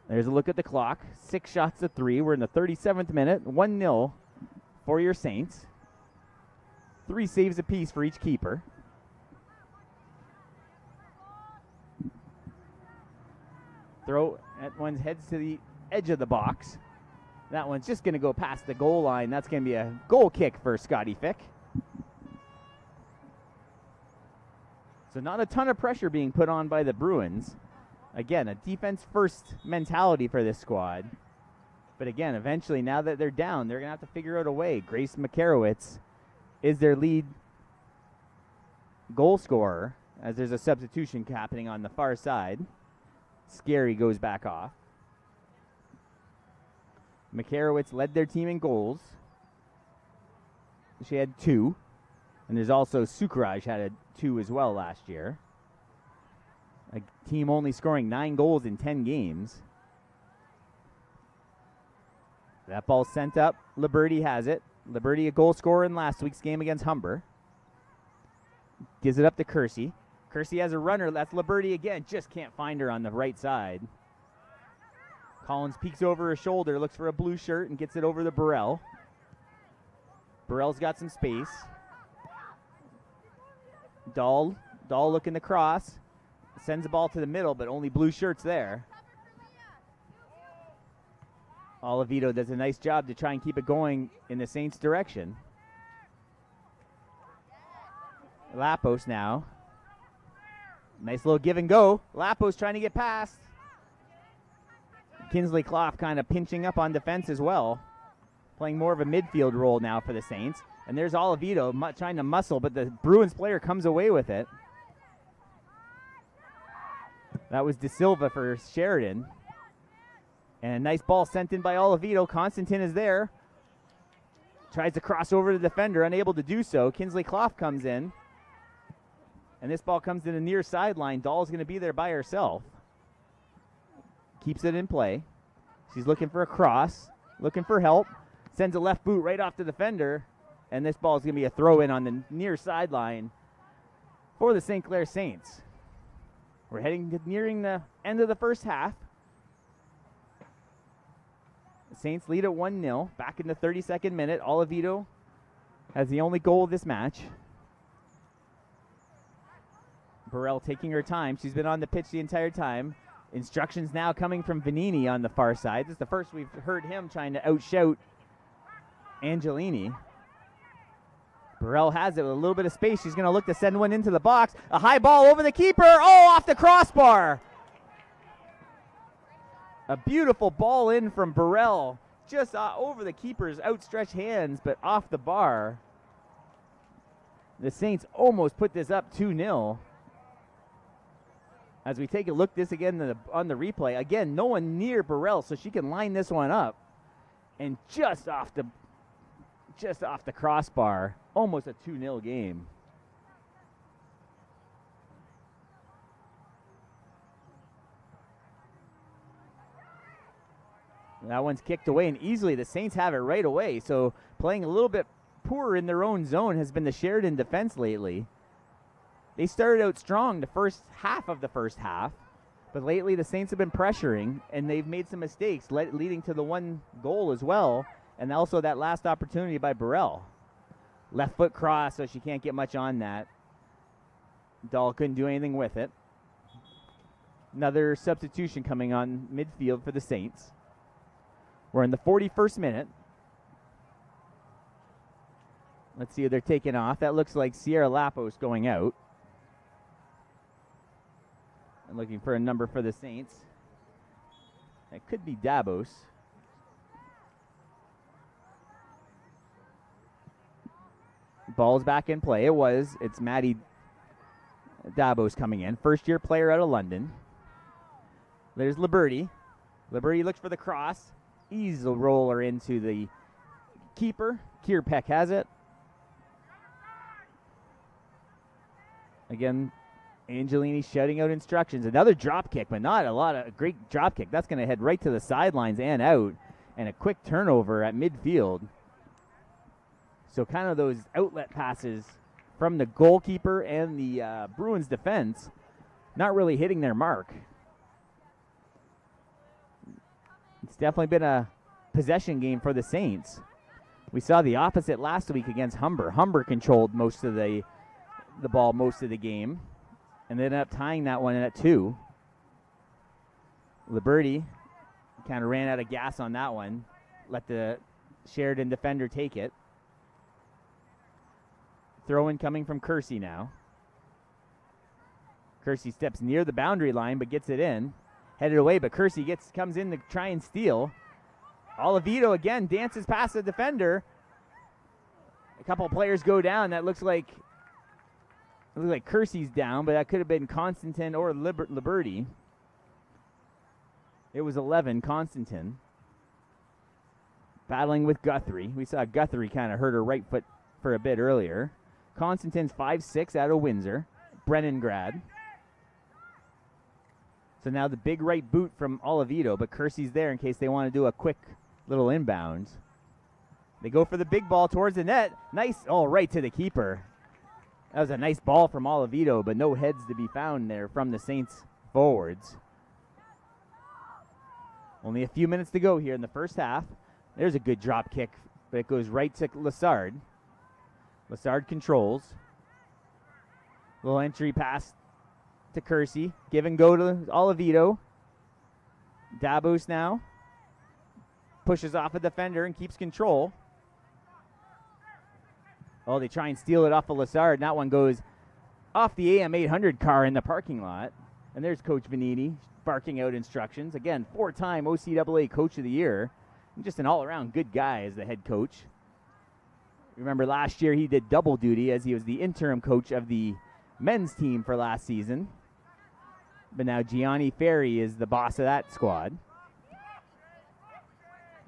There's a look at the clock. 6 shots to 3. We're in the 37th minute. 1-0 for your Saints. 3 saves apiece for each keeper. Throw, that one heads to the edge of the box. That one's just going to go past the goal line. That's going to be a goal kick for Scotty Fick. So not a ton of pressure being put on by the Bruins. Again, a defense-first mentality for this squad. But again, eventually, now that they're down, they're going to have to figure out a way. Grace Makarowicz is their lead goal scorer, as there's a substitution happening on the far side. Scary goes back off. Makarowicz led their team in goals. She had 2. And there's also Sukraj had a 2 as well last year. A team only scoring 9 goals in 10 games. That ball sent up. Liberty has it. Liberty a goal scorer in last week's game against Humber. Gives it up to Kersey. Kersey has a runner. That's Liberty again. Just can't find her on the right side. Collins peeks over her shoulder, looks for a blue shirt, and gets it over to Burrell. Burrell's got some space. Dahl looking to cross. Sends the ball to the middle, but only blue shirts there. Olivito does a nice job to try and keep it going in the Saints' direction. Lapos now. Nice little give and go. Lapos trying to get past. Kinsley Clough kind of pinching up on defense as well. Playing more of a midfield role now for the Saints. And there's Olivito trying to muscle, but the Bruins player comes away with it. That was De Silva for Sheridan. And a nice ball sent in by Olivito. Constantin is there. Tries to cross over the defender, unable to do so. Kinsley Clough comes in. And this ball comes to the near sideline. Dahl's going to be there by herself. Keeps it in play. She's looking for a cross, looking for help. Sends a left boot right off the defender. And this ball is going to be a throw-in on the near sideline for the St. Clair Saints. We're nearing the end of the first half. The Saints lead at 1-0. Back in the 32nd minute. Olivito has the only goal of this match. Burrell taking her time. She's been on the pitch the entire time. Instructions now coming from Vanini on the far side. This is the first we've heard him trying to outshout Angelini. Burrell has it with a little bit of space. She's going to look to send one into the box. A high ball over the keeper. Oh, off the crossbar. A beautiful ball in from Burrell. Just over the keeper's outstretched hands, but off the bar. The Saints almost put this up 2-0. As we take a look this again on the replay. Again, no one near Burrell, so she can line this one up. And just off the crossbar. Almost a 2-0 game. That one's kicked away, and easily the Saints have it right away. So playing a little bit poorer in their own zone has been the Sheridan defense lately. They started out strong the first half of the first half, but lately the Saints have been pressuring, and they've made some mistakes leading to the one goal as well, and also that last opportunity by Burrell. Left foot cross, so she can't get much on that. Dahl couldn't do anything with it. Another substitution coming on midfield for the Saints. We're in the 41st minute. Let's see who they're taking off. That looks like Sierra Lapos going out. And looking for a number for the Saints. That could be Dabos. Ball's back in play. It's Maddie Dabos coming in. First-year player out of London. There's Liberty. Liberty looks for the cross. Easy roller into the keeper. Kierpeck has it. Again, Angelini shouting out instructions. Another drop kick, but not a lot of great drop kick. That's going to head right to the sidelines and out. And a quick turnover at midfield. So kind of those outlet passes from the goalkeeper and the Bruins defense not really hitting their mark. It's definitely been a possession game for the Saints. We saw the opposite last week against Humber. Humber controlled most of the ball most of the game, and they ended up tying that one at 2. Liberty kind of ran out of gas on that one. Let the Sheridan defender take it. Throw-in coming from Kersey now. Kersey steps near the boundary line but gets it in. Headed away, but Kersey comes in to try and steal. Olivito again dances past the defender. A couple of players go down. That looks like Kersey's down, but that could have been Constantin or Liberty. It was 11, Constantin. Battling with Guthrie. We saw Guthrie kind of hurt her right foot for a bit earlier. Constantin's 5'6" out of Windsor. Brennan grad. So now the big right boot from Olivito, but Kersey's there in case they want to do a quick little inbound. They go for the big ball towards the net. Nice, right to the keeper. That was a nice ball from Olivito, but no heads to be found there from the Saints forwards. Only a few minutes to go here in the first half. There's a good drop kick, but it goes right to Lassard. Lassard controls. Little entry pass to Kersey. Give and go to Olivito. Dabus now. Pushes off a defender and keeps control. Oh, they try and steal it off of Lassard. And that one goes off the AM800 car in the parking lot. And there's Coach Veniti barking out instructions. Again, 4-time OCAA Coach of the Year. And just an all-around good guy as the head coach. Remember last year he did double duty as he was the interim coach of the men's team for last season. But now Gianni Ferry is the boss of that squad.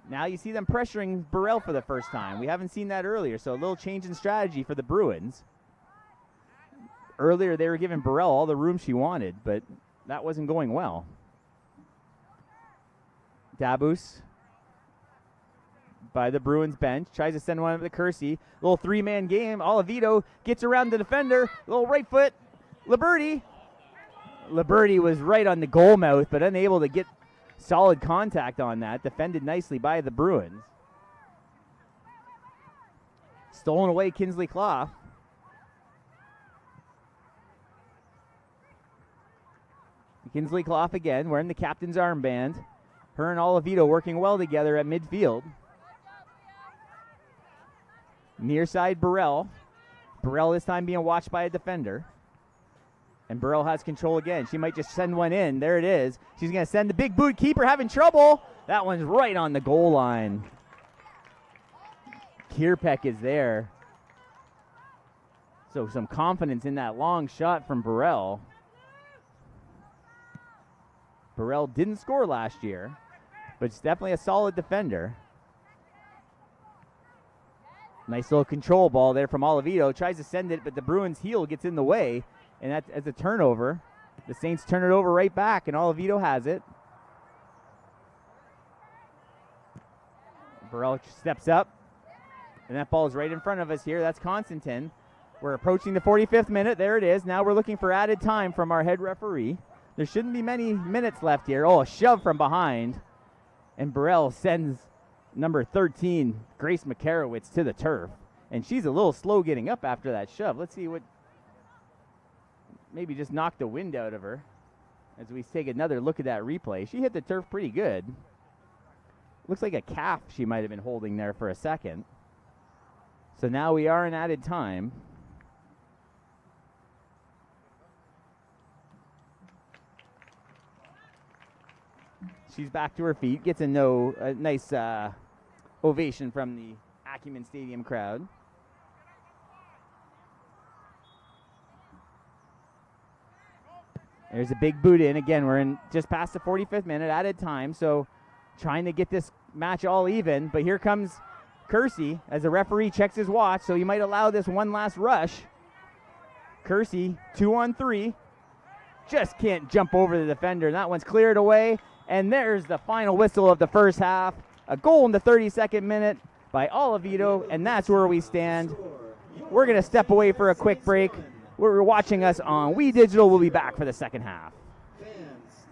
Now you see them pressuring Burrell for the first time. We haven't seen that earlier, so a little change in strategy for the Bruins. Earlier they were giving Burrell all the room she wanted, but that wasn't going well. Dabus by the Bruins bench. Tries to send one up to Kersey. Little 3-man game. Olivito gets around the defender. Little right foot. Liberty. Liberty was right on the goal mouth, but unable to get solid contact on that. Defended nicely by the Bruins. Stolen away Kinsley Clough. Kinsley Clough again, wearing the captain's armband. Her and Olivito working well together at midfield. Near side Burrell. Burrell this time being watched by a defender. And Burrell has control again. She might just send one in. There it is. She's going to send the big boot. Keeper having trouble. That one's right on the goal line. Kierpeck is there. So some confidence in that long shot from Burrell. Burrell didn't score last year, but it's definitely a solid defender. Nice little control ball there from Olivito. Tries to send it, but the Bruins' heel gets in the way. And that's as a turnover. The Saints turn it over right back, and Olivito has it. Burrell steps up, and that ball is right in front of us here. That's Constantin. We're approaching the 45th minute. There it is. Now we're looking for added time from our head referee. There shouldn't be many minutes left here. Oh, a shove from behind. And Burrell sends number 13, Grace McCarowitz, to the turf. And she's a little slow getting up after that shove. Let's see what maybe just knocked the wind out of her as we take another look at that replay. She hit the turf pretty good. Looks like a calf she might have been holding there for a second. So now we are in added time. She's back to her feet, gets a nice ovation from the Acumen Stadium crowd. There's a big boot in. Again, we're in just past the 45th minute, added time, so trying to get this match all even. But here comes Kersey as the referee checks his watch, so he might allow this one last rush. Kersey, 2-on-3. Just can't jump over the defender. That one's cleared away. And there's the final whistle of the first half. A goal in the 32nd minute by Olivito, and that's where we stand. We're going to step away for a quick break. We're watching us on We Digital. We'll be back for the second half. Fans,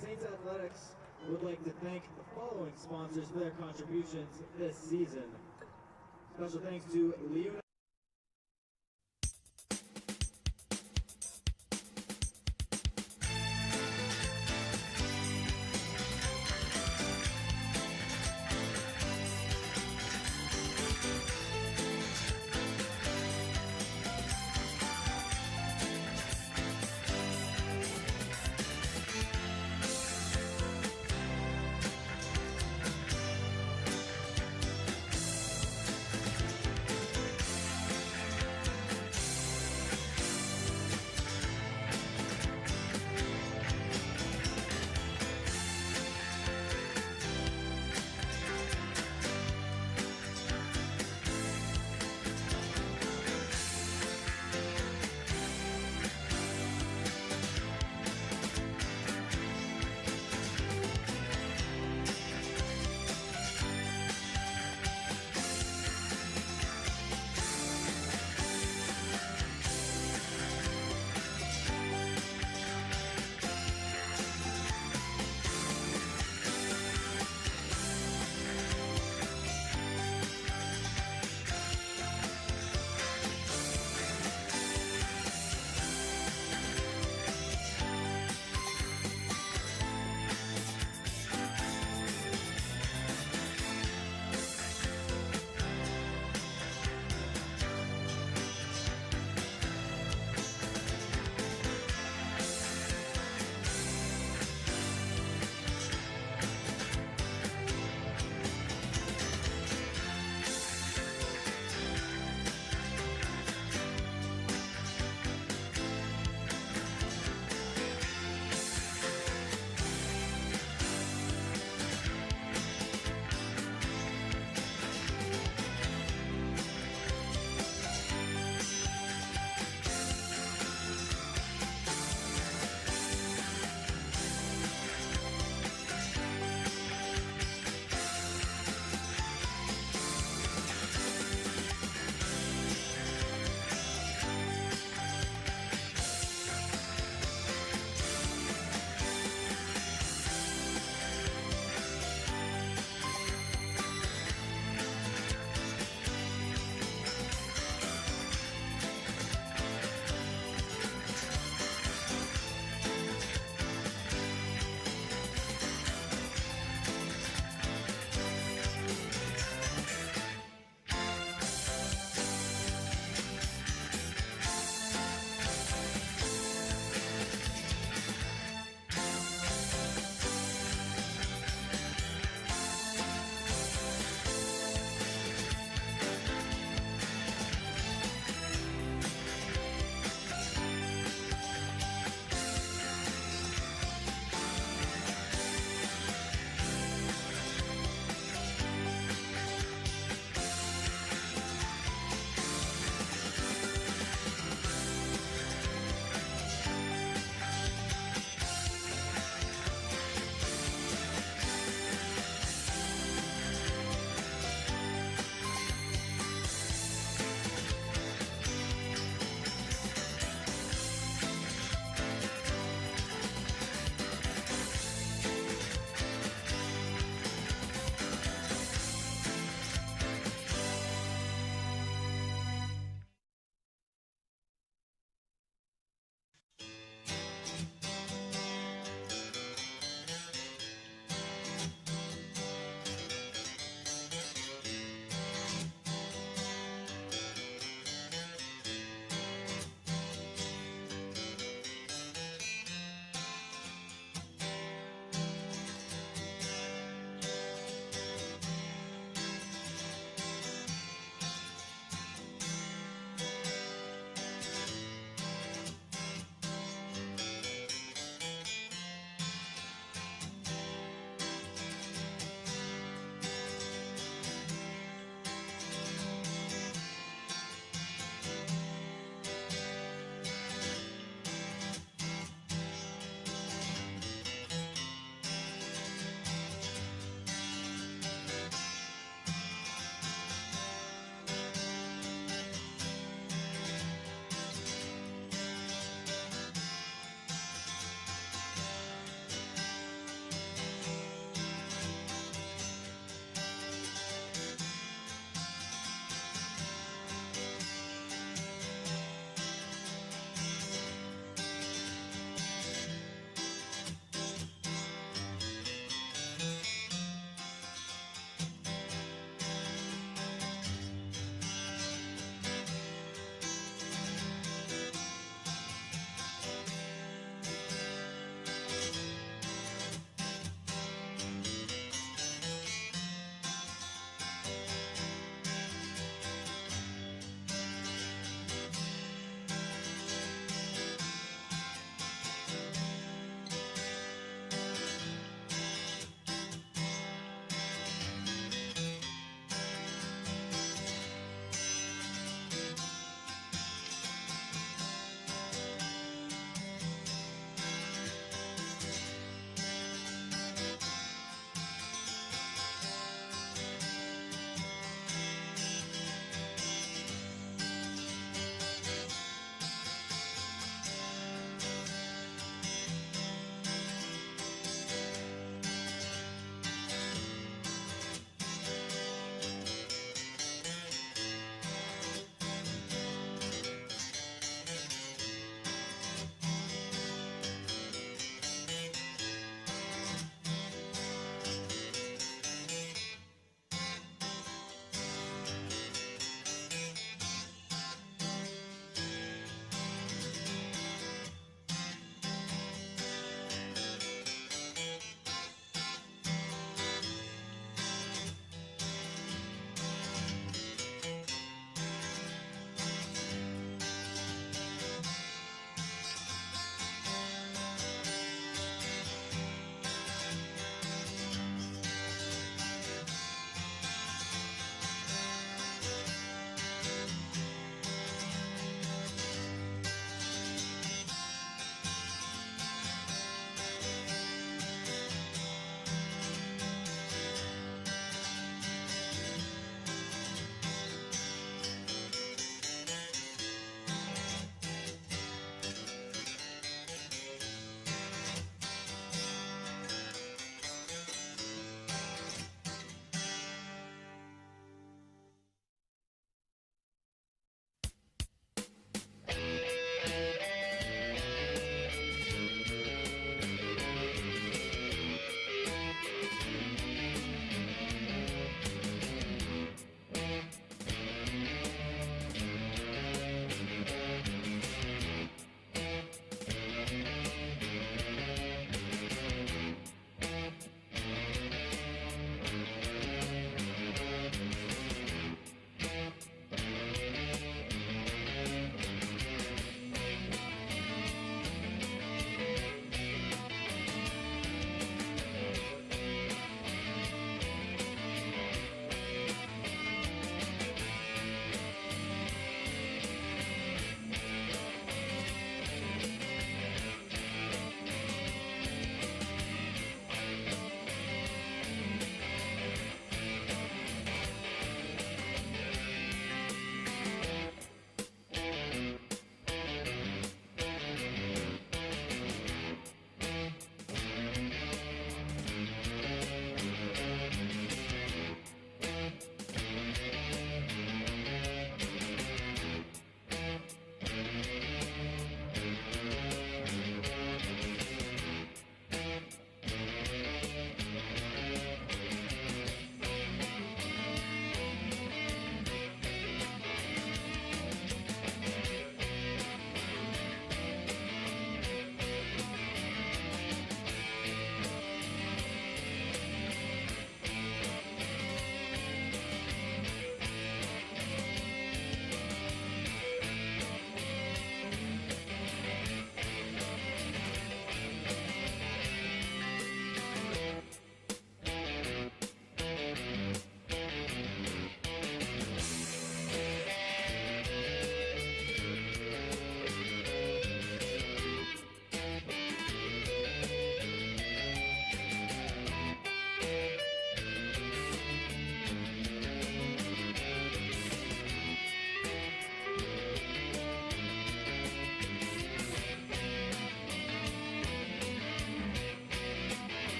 Saints Athletics would like to thank the following sponsors for their contributions this season. Special thanks to Leon.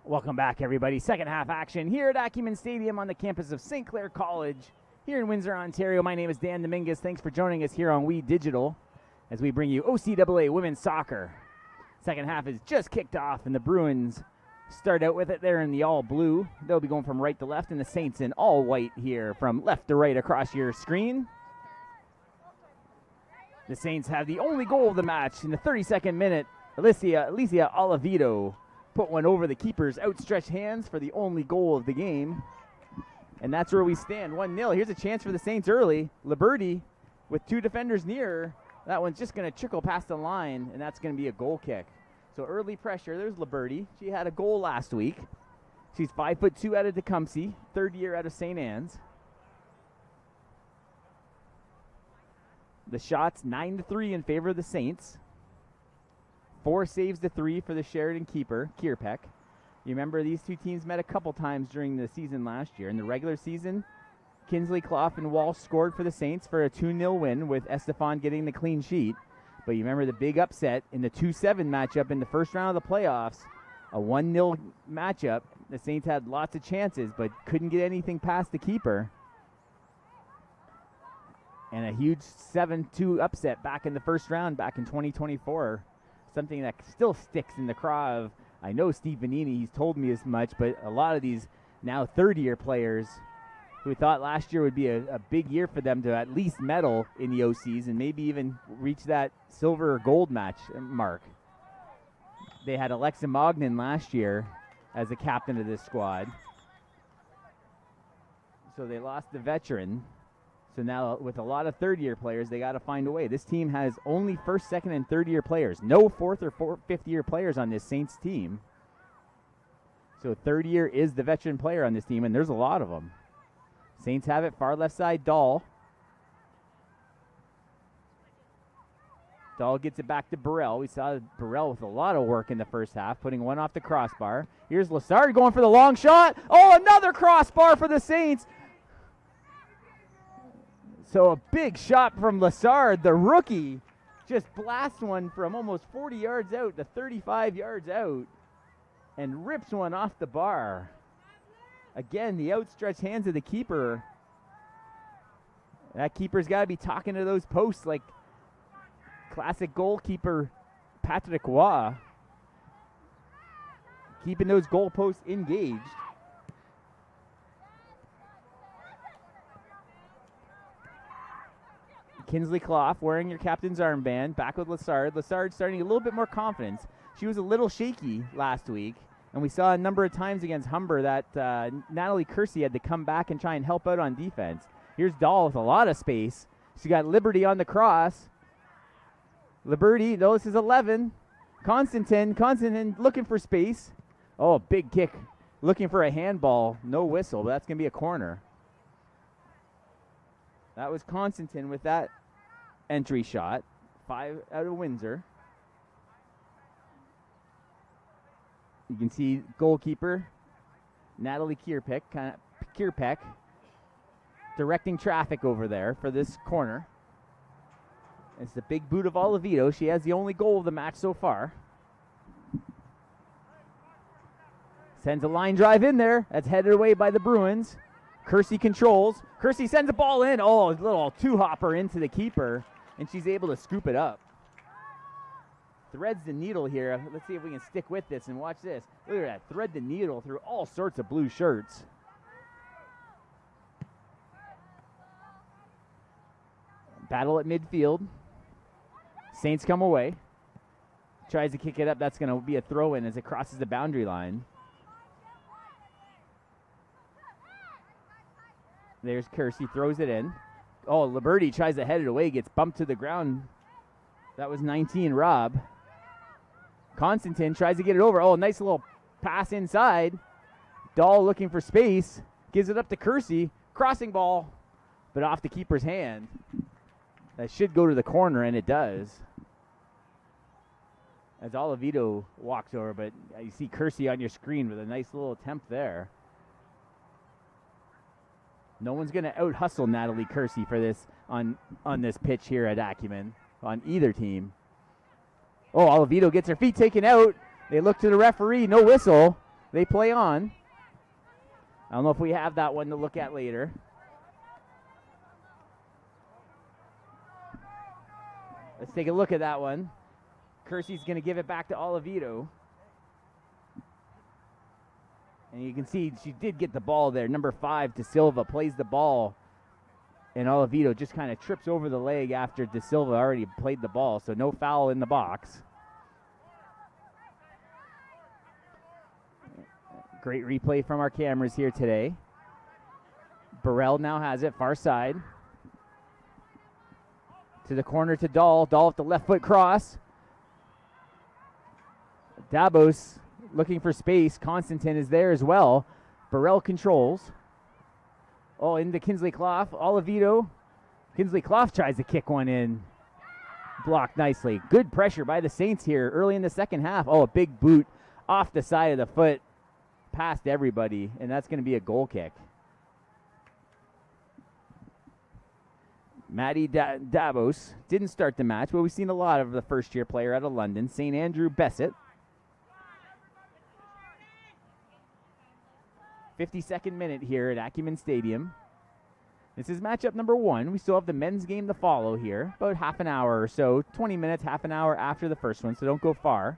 Welcome back, everybody. Second half action here at Acumen Stadium on the campus of St. Clair College here in Windsor, Ontario. My name is Dan Dominguez. Thanks for joining us here on We Digital as we bring you OCAA women's soccer. Second half is just kicked off, and the Bruins start out with it there in the all blue. They'll be going from right to left, and the Saints in all white here from left to right across your screen. The Saints have the only goal of the match in the 32nd minute. Alicia Oliveto put one over the keeper's outstretched hands for the only goal of the game. And that's where we stand, 1-0. Here's a chance for the Saints early. Liberty with two defenders near. That one's just going to trickle past the line, and that's going to be a goal kick. So early pressure. There's Liberty. She had a goal last week. She's 5'2" out of Tecumseh, third year out of St. Anne's. The shots 9-3 in favor of the Saints. 4 saves to 3 for the Sheridan keeper, Kierpeck. You remember these two teams met a couple times during the season last year. In the regular season, Kinsley, Clough, and Walsh scored for the Saints for a 2-0 win with Estefan getting the clean sheet. But you remember the big upset in the 2-7 matchup in the first round of the playoffs, a 1-0 matchup. The Saints had lots of chances but couldn't get anything past the keeper. And a huge 7-2 upset back in the first round back in 2024. Something that still sticks in the craw of, I know Steve Vanini, he's told me as much, but a lot of these now third-year players who thought last year would be a big year for them to at least medal in the OCs and maybe even reach that silver or gold match mark. They had Alexa Mognan last year as the captain of this squad. So they lost the veteran. So now with a lot of third-year players, they got to find a way. This team has only first, second, and third-year players. No fourth or fifth-year players on this Saints team. So third year is the veteran player on this team, and there's a lot of them. Saints have it, far left side, Dahl. Dahl gets it back to Burrell. We saw Burrell with a lot of work in the first half, putting one off the crossbar. Here's Lassard going for the long shot. Oh, another crossbar for the Saints. So a big shot from Lassard, the rookie, just blasts one from almost 40 yards out to 35 yards out and rips one off the bar. Again, the outstretched hands of the keeper. That keeper's got to be talking to those posts like classic goalkeeper Patrick Waugh, keeping those goalposts engaged. Kinsley Clough wearing your captain's armband, back with Lassard. Lassard starting a little bit more confidence. She was a little shaky last week, and we saw a number of times against Humber that Natalie Kersey had to come back and try and help out on defense. Here's Dahl with a lot of space. She got Liberty on the cross. Liberty, though, this is 11. Constantine looking for space. Oh, big kick. Looking for a handball. No whistle, but that's going to be a corner. That was Constantine with that entry shot. 5 out of Windsor. You can see goalkeeper Natalie Kierpeck directing traffic over there for this corner. It's the big boot of Oliveto. She has the only goal of the match so far. Sends a line drive in there. That's headed away by the Bruins. Kersey controls. Kersey sends the ball in. Oh, a little two-hopper into the keeper, and she's able to scoop it up. Threads the needle here. Let's see if we can stick with this and watch this. Look at that. Thread the needle through all sorts of blue shirts. Battle at midfield. Saints come away. Tries to kick it up. That's going to be a throw-in as it crosses the boundary line. There's Kersey, throws it in. Oh, Liberty tries to head it away, gets bumped to the ground. That was 19, Rob. Constantine tries to get it over. Oh, nice little pass inside. Dahl looking for space. Gives it up to Kersey. Crossing ball, but off the keeper's hand. That should go to the corner, and it does. As Oliveto walks over, but you see Kersey on your screen with a nice little attempt there. No one's going to out-hustle Natalie Kersey for this on this pitch here at Acumen, on either team. Oh, Oliveto gets her feet taken out. They look to the referee. No whistle. they play on. I don't know if we have that one to look at later. Let's take a look at that one. Kersey's going to give it back to Olivito. And you can see she did get the ball there. Number 5, De Silva, plays the ball. And Olivito just kind of trips over the leg after De Silva already played the ball. So no foul in the box. Great replay from our cameras here today. Burrell now has it, far side. To the corner to Dahl. Dahl with the left foot cross. Dabos looking for space. Constantin is there as well. Burrell controls. Oh, into Kinsley Clough. Olivito. Kinsley Clough tries to kick one in. Blocked nicely. Good pressure by the Saints here early in the second half. Oh, a big boot off the side of the foot. Past everybody, and that's going to be a goal kick. Maddie Davos didn't start the match, but we've seen a lot of the first-year player out of London, St. Andrew Bessett. 52nd minute here at Acumen Stadium. This is matchup number 1. We still have the men's game to follow here, about half an hour or so, 20 minutes, half an hour after the first one, so don't go far.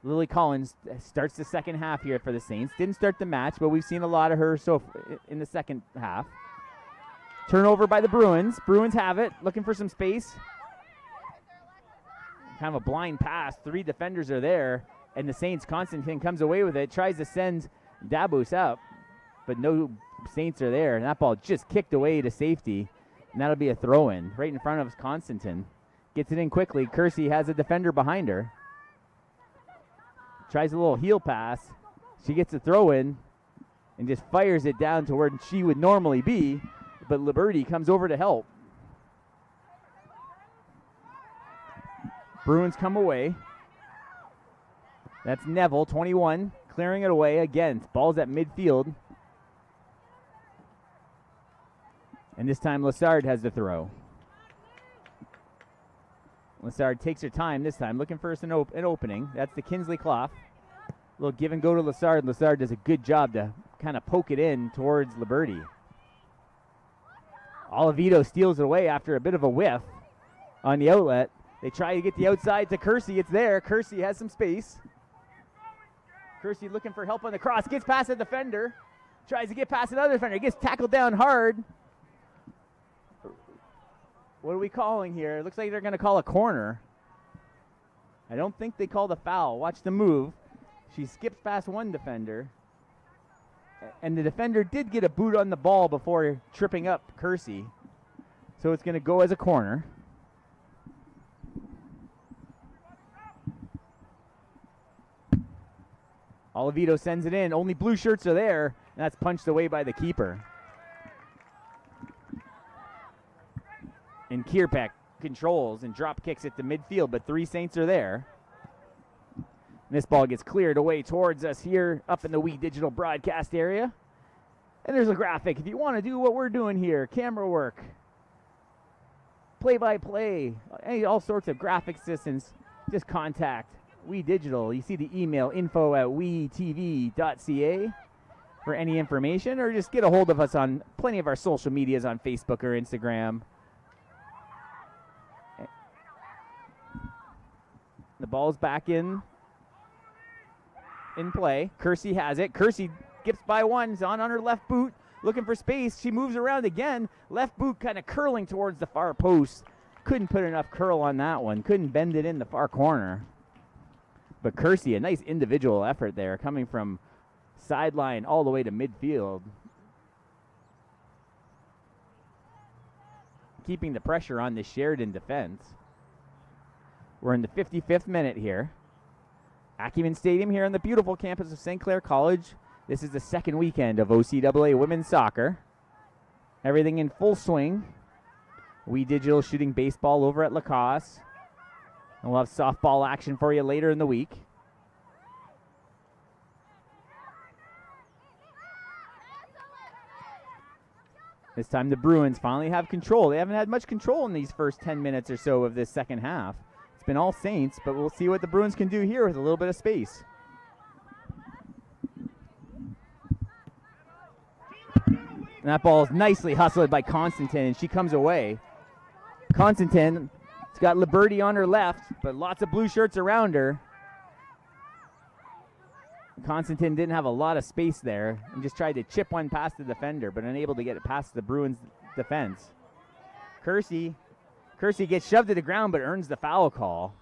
Lily Collins starts the second half here for the Saints. Didn't start the match, but we've seen a lot of her so in the second half. Turnover by the Bruins. Bruins have it, looking for some space. Kind of a blind pass. 3 defenders are there, and the Saints, Constantin comes away with it, tries to send Dabos up, but no Saints are there, and that ball just kicked away to safety, and that'll be a throw-in right in front of Constantin. Gets it in quickly. Kersey has a defender behind her. Tries a little heel pass. She gets a throw in and just fires it down to where she would normally be, but Liberty comes over to help. Bruins come away. That's Neville, 21, clearing it away again. Ball's at midfield. And this time Lassard has the throw. Lassard takes her time this time, looking for an opening. That's the Kinsley Clough. A little give and go to Lassard. Lassard does a good job to kind of poke it in towards Liberty. Olivito steals it away after a bit of a whiff on the outlet. They try to get the outside to Kersey. It's there. Kersey has some space. Kersey looking for help on the cross. Gets past a defender. Tries to get past another defender. Gets tackled down hard. What are we calling here? It looks like they're going to call a corner. I don't think they called a foul. Watch the move. She skips past one defender. And the defender did get a boot on the ball before tripping up Kersey. So it's going to go as a corner. Olivito sends it in. Only blue shirts are there. And that's punched away by the keeper. And Kierpeck controls and drop kicks it to midfield, but 3 Saints are there. And this ball gets cleared away towards us here up in the We Digital broadcast area. And there's a graphic. If you want to do what we're doing here, camera work, play-by-play, all sorts of graphic assistance, just contact We Digital. You see the email info@wetv.ca for any information, or just get a hold of us on plenty of our social medias on Facebook or Instagram. The ball's back in play. Kersey has it. Kersey gets by one. Is on her left boot, looking for space. She moves around again. Left boot kind of curling towards the far post. Couldn't put enough curl on that one. Couldn't bend it in the far corner. But Kersey, a nice individual effort there, coming from sideline all the way to midfield. Keeping the pressure on the Sheridan defense. We're in the 55th minute here. Acumen Stadium here on the beautiful campus of St. Clair College. This is the second weekend of OCAA women's soccer. Everything in full swing. We Digital shooting baseball over at Lacoste. And we'll have softball action for you later in the week. This time the Bruins finally have control. They haven't had much control in these first 10 minutes or so of this second half. It's been all Saints, but we'll see what the Bruins can do here with a little bit of space. And that ball is nicely hustled by Constantine, and she comes away. Constantine has got Liberty on her left, but lots of blue shirts around her. Constantine didn't have a lot of space there and just tried to chip one past the defender, but unable to get it past the Bruins defense. Kersey gets shoved to the ground but earns the foul call.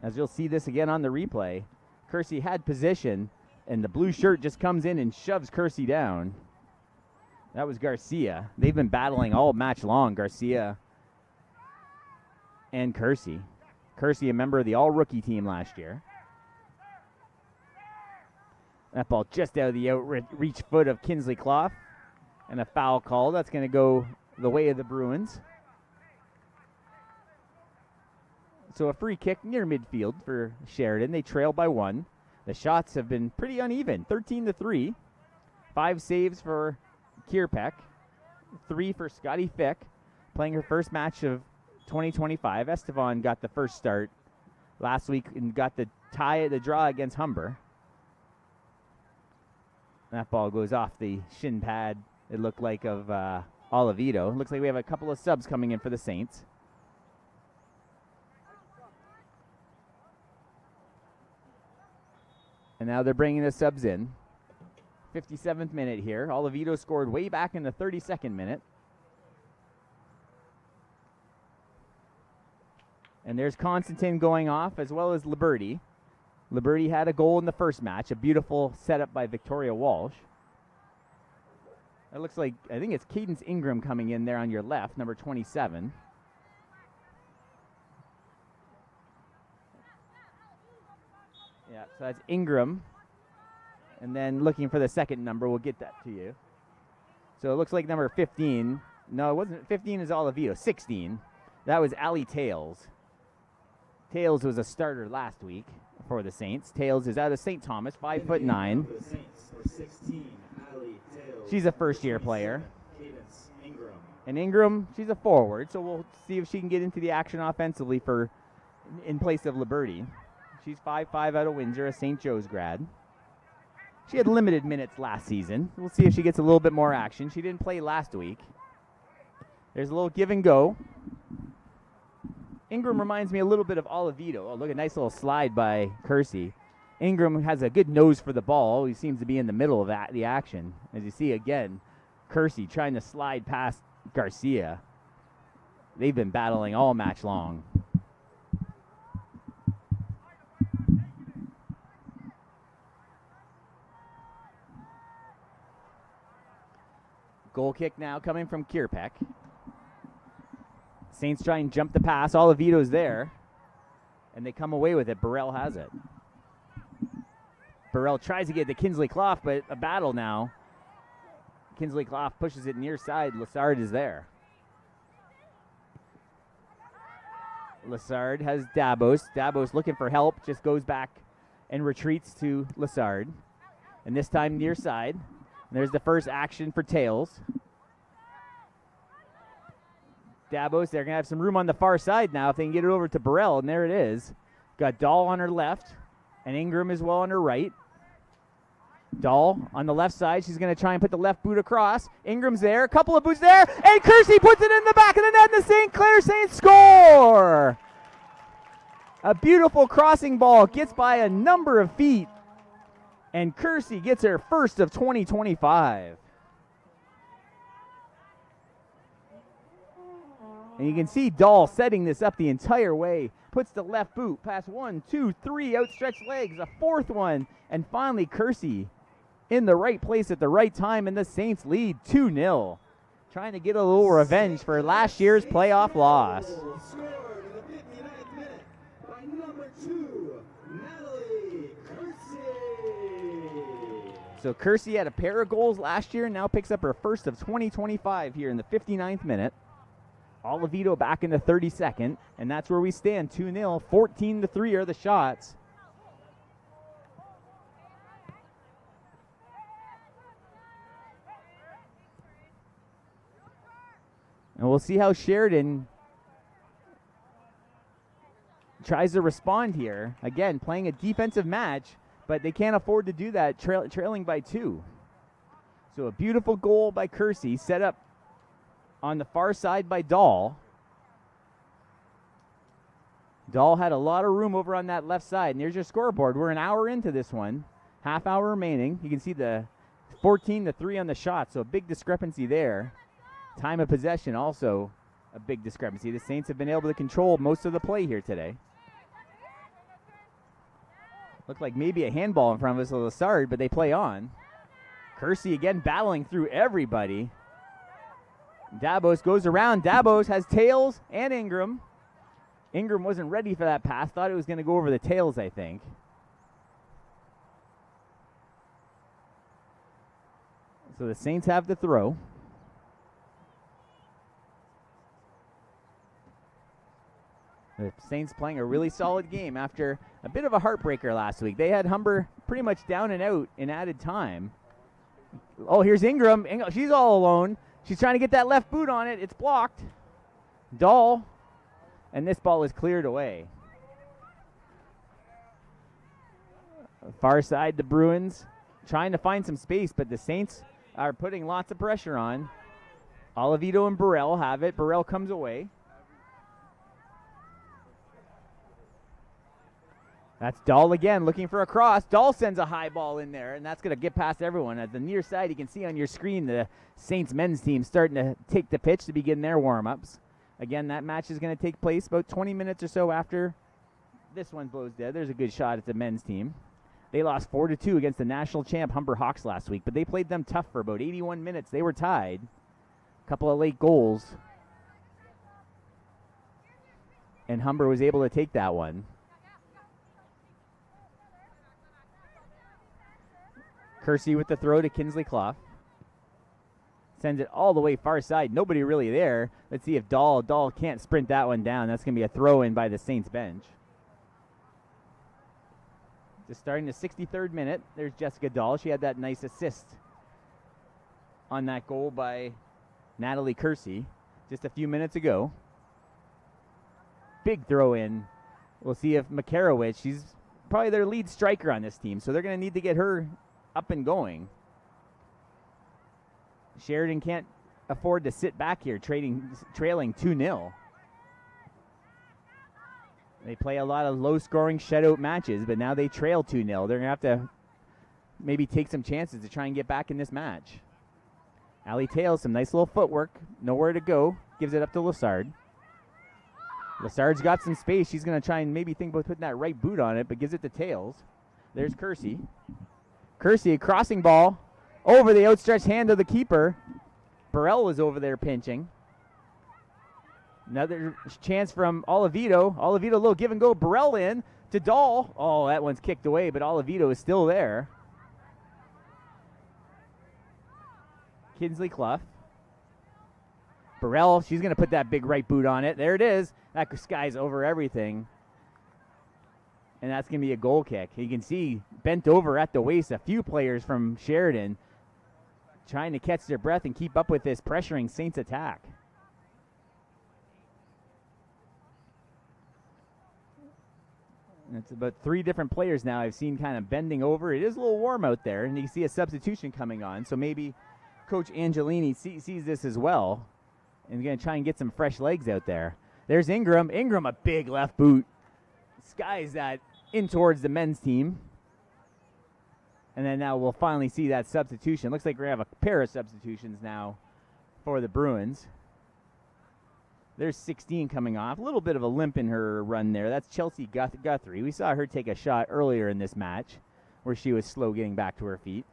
As you'll see this again on the replay, Kersey had position, and the blue shirt just comes in and shoves Kersey down. That was Garcia. They've been battling all match long, Garcia and Kersey. Kersey, a member of the all-rookie team last year. That ball just out of the outreach foot of Kinsley Clough. And a foul call. That's going to go the way of the Bruins. So a free kick near midfield for Sheridan. They trail by 1. The shots have been pretty uneven. 13-3. 5 saves for Kierpeck. 3 for Scotty Fick, playing her first match of 2025. Estevan got the first start last week and got the draw against Humber. That ball goes off the shin pad, it looked like, of Olivito. Looks like we have a couple of subs coming in for the Saints. And now they're bringing the subs in. 57th minute here. Olivito scored way back in the 32nd minute. And there's Constantine going off, as well as Liberty. Liberty had a goal in the first match, a beautiful setup by Victoria Walsh. That looks like, I think it's Cadence Ingram coming in there on your left, number 27. Yeah, so that's Ingram. And then looking for the second number, we'll get that to you. So it looks like number 15. No, it wasn't. 15 is Olivito. 16. That was Allie Tales. Tales was a starter last week for the Saints. Tales is out of St. Thomas, 5'9". She's a first-year player. And Ingram, she's a forward, so we'll see if she can get into the action offensively in place of Liberty. She's 5'5" out of Windsor, a St. Joe's grad. She had limited minutes last season. We'll see if she gets a little bit more action. She didn't play last week. There's a little give and go. Ingram reminds me a little bit of Olivito. Oh, look, a nice little slide by Kersey. Ingram has a good nose for the ball. He seems to be in the middle of the action. As you see again, Kersey trying to slide past Garcia. They've been battling all match long. Goal kick now coming from Kierpeck. Saints try and jump the pass. Olivito's there. And they come away with it. Burrell has it. Burrell tries to get to Kinsley Clough, but a battle now. Kinsley Clough pushes it near side. Lassard is there. Lassard has Dabos. Dabos looking for help. Just goes back and retreats to Lassard. And this time near side. And there's the first action for Tails. Dabos, they're going to have some room on the far side now if they can get it over to Burrell, and there it is. Got Dahl on her left, and Ingram as well on her right. Dahl on the left side. She's going to try and put the left boot across. Ingram's there. A couple of boots there, and Kersey puts it in the back of the net, and the St. Clair Saints score! A beautiful crossing ball gets by a number of feet, and Kersey gets her first of 2025. And you can see Dahl setting this up the entire way. Puts the left boot past 1, 2, 3 outstretched legs, a fourth one, and finally Kersey in the right place at the right time, and the Saints lead 2-0. Trying to get a little revenge for last year's playoff loss. So Kersey had a pair of goals last year and now picks up her first of 2025 here in the 59th minute. Olivito back in the 32nd, and that's where we stand, 2-0, 14-3 are the shots. And we'll see how Sheridan tries to respond here. Again, playing a defensive match, but they can't afford to do that, trailing by 2. So a beautiful goal by Kersey, set up on the far side by Dahl. Dahl had a lot of room over on that left side, and there's your scoreboard. We're an hour into this one, half hour remaining. You can see the 14-3 on the shot, so a big discrepancy there. Time of possession also a big discrepancy. The Saints have been able to control most of the play here today. Looked like maybe a handball in front of us with Lassard, but they play on. Kersey again battling through everybody. Dabos goes around. Dabos has tails and Ingram. Ingram wasn't ready for that pass. Thought it was going to go over the tails, I think. So the Saints have the throw. The Saints playing a really solid game after a bit of a heartbreaker last week. They had Humber pretty much down and out in added time. Oh, here's Ingram. She's all alone. She's trying to get that left boot on it. It's blocked. Dahl. And this ball is cleared away. Far side, the Bruins trying to find some space, but the Saints are putting lots of pressure on. Olivito and Burrell have it. Burrell comes away. That's Dahl again looking for a cross. Dahl sends a high ball in there, and that's going to get past everyone. At the near side, you can see on your screen the Saints men's team starting to take the pitch to begin their warm-ups. Again, that match is going to take place about 20 minutes or so after this one blows dead. There's a good shot at the men's team. They lost 4-2 against the national champ Humber Hawks last week, but they played them tough for about 81 minutes. They were tied. A couple of late goals. And Humber was able to take that one. Kersey with the throw to Kinsley Clough. Sends it all the way far side. Nobody really there. Let's see if Dahl can't sprint that one down. That's going to be a throw in by the Saints bench. Just starting the 63rd minute. There's Jessica Dahl. She had that nice assist on that goal by Natalie Kersey just a few minutes ago. Big throw in. We'll see if Makarowicz, she's probably their lead striker on this team, so they're going to need to get her up and going. Sheridan can't afford to sit back here trailing 2-0. They play a lot of low-scoring shutout matches, but now they trail 2-0. They're going to have to maybe take some chances to try and get back in this match. Allie Tails, some nice little footwork. Nowhere to go. Gives it up to Lassard. Lassard's got some space. She's going to try and maybe think about putting that right boot on it, but gives it to Tails. There's Kersey. Kersey, a crossing ball over the outstretched hand of the keeper. Burrell was over there pinching. Another chance from Olivito. Olivito, a little give and go. Burrell in to Dahl. Oh, that one's kicked away, but Olivito is still there. Kinsley Clough. Burrell, she's going to put that big right boot on it. There it is. That guy's over everything. And that's going to be a goal kick. You can see bent over at the waist a few players from Sheridan trying to catch their breath and keep up with this pressuring Saints attack. And it's about 3 different players now I've seen kind of bending over. It is a little warm out there, and you can see a substitution coming on. So maybe Coach Angelini sees this as well and going to try and get some fresh legs out there. There's Ingram. Ingram, a big left boot. Skies that in towards the men's team. And then now we'll finally see that substitution. Looks like we're going to have a pair of substitutions now for the Bruins. There's 16 coming off. A little bit of a limp in her run there. That's Chelsea Guthrie. We saw her take a shot earlier in this match where she was slow getting back to her feet.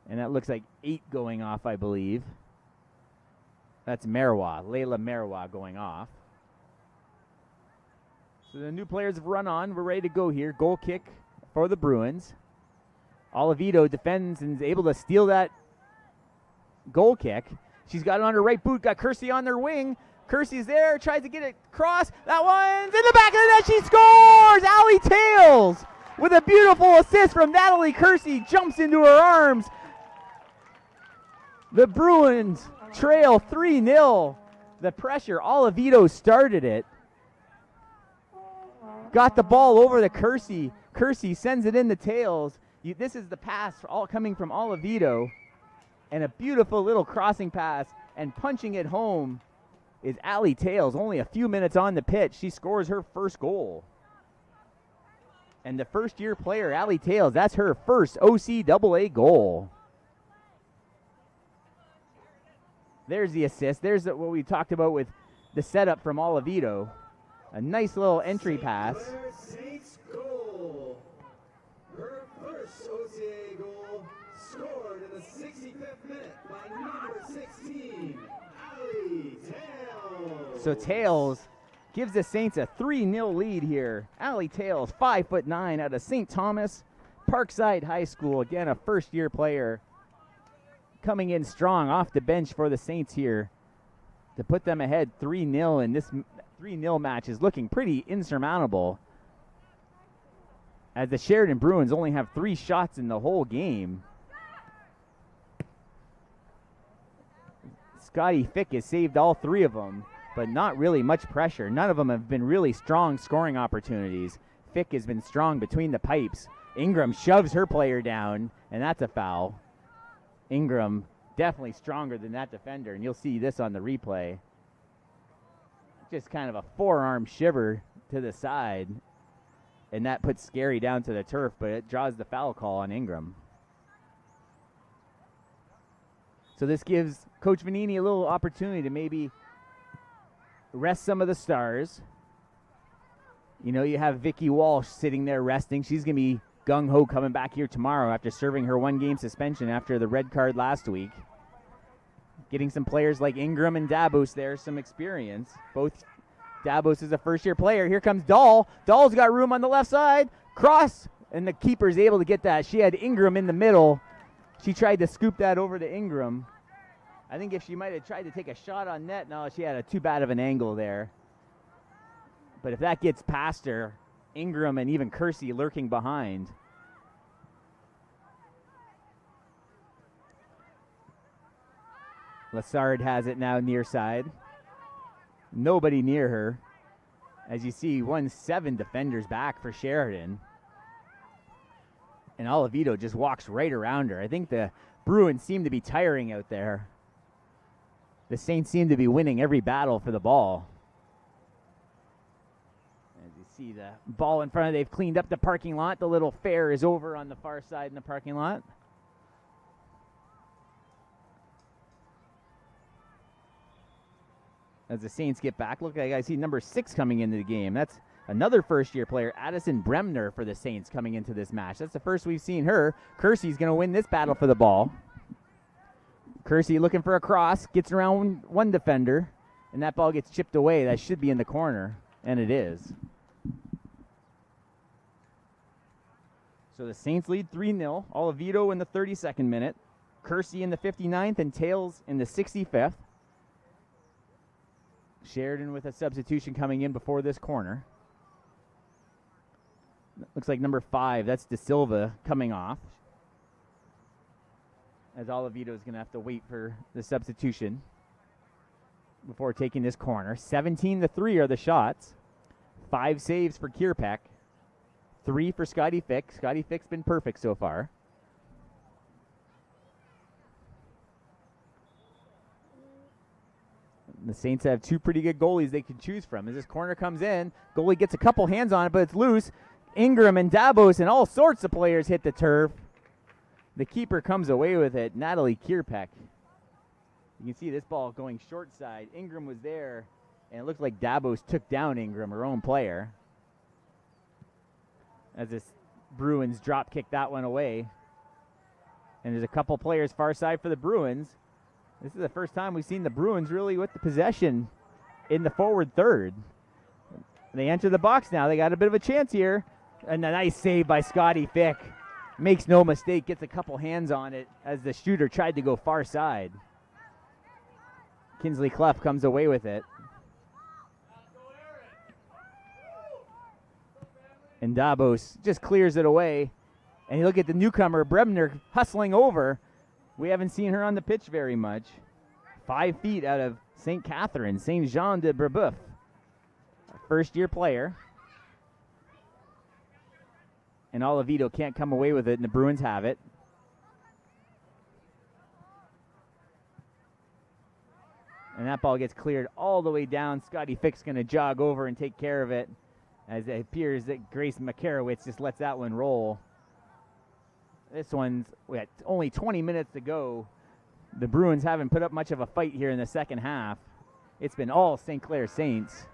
And that looks like 8 going off, I believe. That's Merwa, Layla Merwa going off. So the new players have run on. We're ready to go here. Goal kick for the Bruins. Olivito defends and is able to steal that goal kick. She's got it on her right boot. Got Kersey on their wing. Kersey's there. Tries to get it across. That one's in the back of the net. She scores! Allie Tails with a beautiful assist from Natalie Kersey. Jumps into her arms. The Bruins trail 3-0. The pressure. Olivito started it. Got the ball over to Kersey. Kersey sends it in the Tails. This is the pass all coming from Oliveto, and a beautiful little crossing pass, and punching it home is Allie Tales. Only a few minutes on the pitch, she scores her first goal. And the first-year player, Allie Tales, that's her first OCAA goal. There's the assist. There's what we talked about with the setup from Oliveto. A nice little entry pass. Clair Saints goal. Her first OCAA goal scored in the 65th minute by number 16, Allie Tales. So Tales gives the Saints a 3-0 lead here. Allie Tales, 5'9", out of St. Thomas Parkside High School. Again, a first-year player coming in strong off the bench for the Saints here to put them ahead 3-0, and this 3-0 match is looking pretty insurmountable, as the Sheridan Bruins only have 3 shots in the whole game. Scotty Fick has saved all 3 of them, but not really much pressure. None of them have been really strong scoring opportunities. Fick has been strong between the pipes. Ingram shoves her player down, and that's a foul. Ingram definitely stronger than that defender, and you'll see this on the replay. Just kind of a forearm shiver to the side, and that puts Scary down to the turf, but it draws the foul call on Ingram. So this gives Coach Vanini a little opportunity to maybe rest some of the stars. You know, you have Vicky Walsh sitting there resting. She's going to be gung-ho coming back here tomorrow after serving her 1-game suspension after the red card last week. Getting some players like Ingram and Dabos there, some experience. Both Dabos is a first-year player. Here comes Dahl. Dahl's got room on the left side. Cross, and the keeper's able to get that. She had Ingram in the middle. She tried to scoop that over to Ingram. I think if she might have tried to take a shot on net, no, she had a too bad of an angle there. But if that gets past her, Ingram and even Kersey lurking behind. Lassard has it now near side. Nobody near her. As you see, 7 defenders back for Sheridan. And Oliveto just walks right around her. I think the Bruins seem to be tiring out there. The Saints seem to be winning every battle for the ball. As you see the ball in front of, they've cleaned up the parking lot. The little fair is over on the far side in the parking lot. As the Saints get back, look, I see number 6 coming into the game. That's another first-year player, Addison Bremner, for the Saints coming into this match. That's the first we've seen her. Kersey's going to win this battle for the ball. Kersey looking for a cross, gets around one defender, and that ball gets chipped away. That should be in the corner, and it is. So the Saints lead 3-0. Oliveto in the 32nd minute, Kersey in the 59th, and Tales in the 65th. Sheridan with a substitution coming in before this corner. Looks like number 5, that's De Silva, coming off. As Oliveto is going to have to wait for the substitution before taking this corner. 17-3 are the shots. 5 saves for Kierpeck. 3 for Scotty Fick. Scotty Fick's been perfect so far. The Saints have 2 pretty good goalies they can choose from. As this corner comes in, goalie gets a couple hands on it, but it's loose. Ingram and Dabos and all sorts of players hit the turf. The keeper comes away with it, Natalie Kierpeck. You can see this ball going short side. Ingram was there, and it looked like Dabos took down Ingram, her own player. As this Bruins drop kick that one away. And there's a couple players far side for the Bruins. This is the first time we've seen the Bruins really with the possession in the forward third. They enter the box now. They got a bit of a chance here. And a nice save by Scotty Fick. Makes no mistake, gets a couple hands on it as the shooter tried to go far side. Kinsley Clough comes away with it. And Dabos just clears it away. And you look at the newcomer, Bremner, hustling over. We haven't seen her on the pitch very much. 5 feet out of St. Catherine, St. Jean de Brebeuf. First-year player. And Olivito can't come away with it, and the Bruins have it. And that ball gets cleared all the way down. Scotty Fick's going to jog over and take care of it, as it appears that Grace Makarowicz just lets that one roll. This one's only 20 minutes to go. The Bruins haven't put up much of a fight here in the second half. It's been all St. Clair Saints.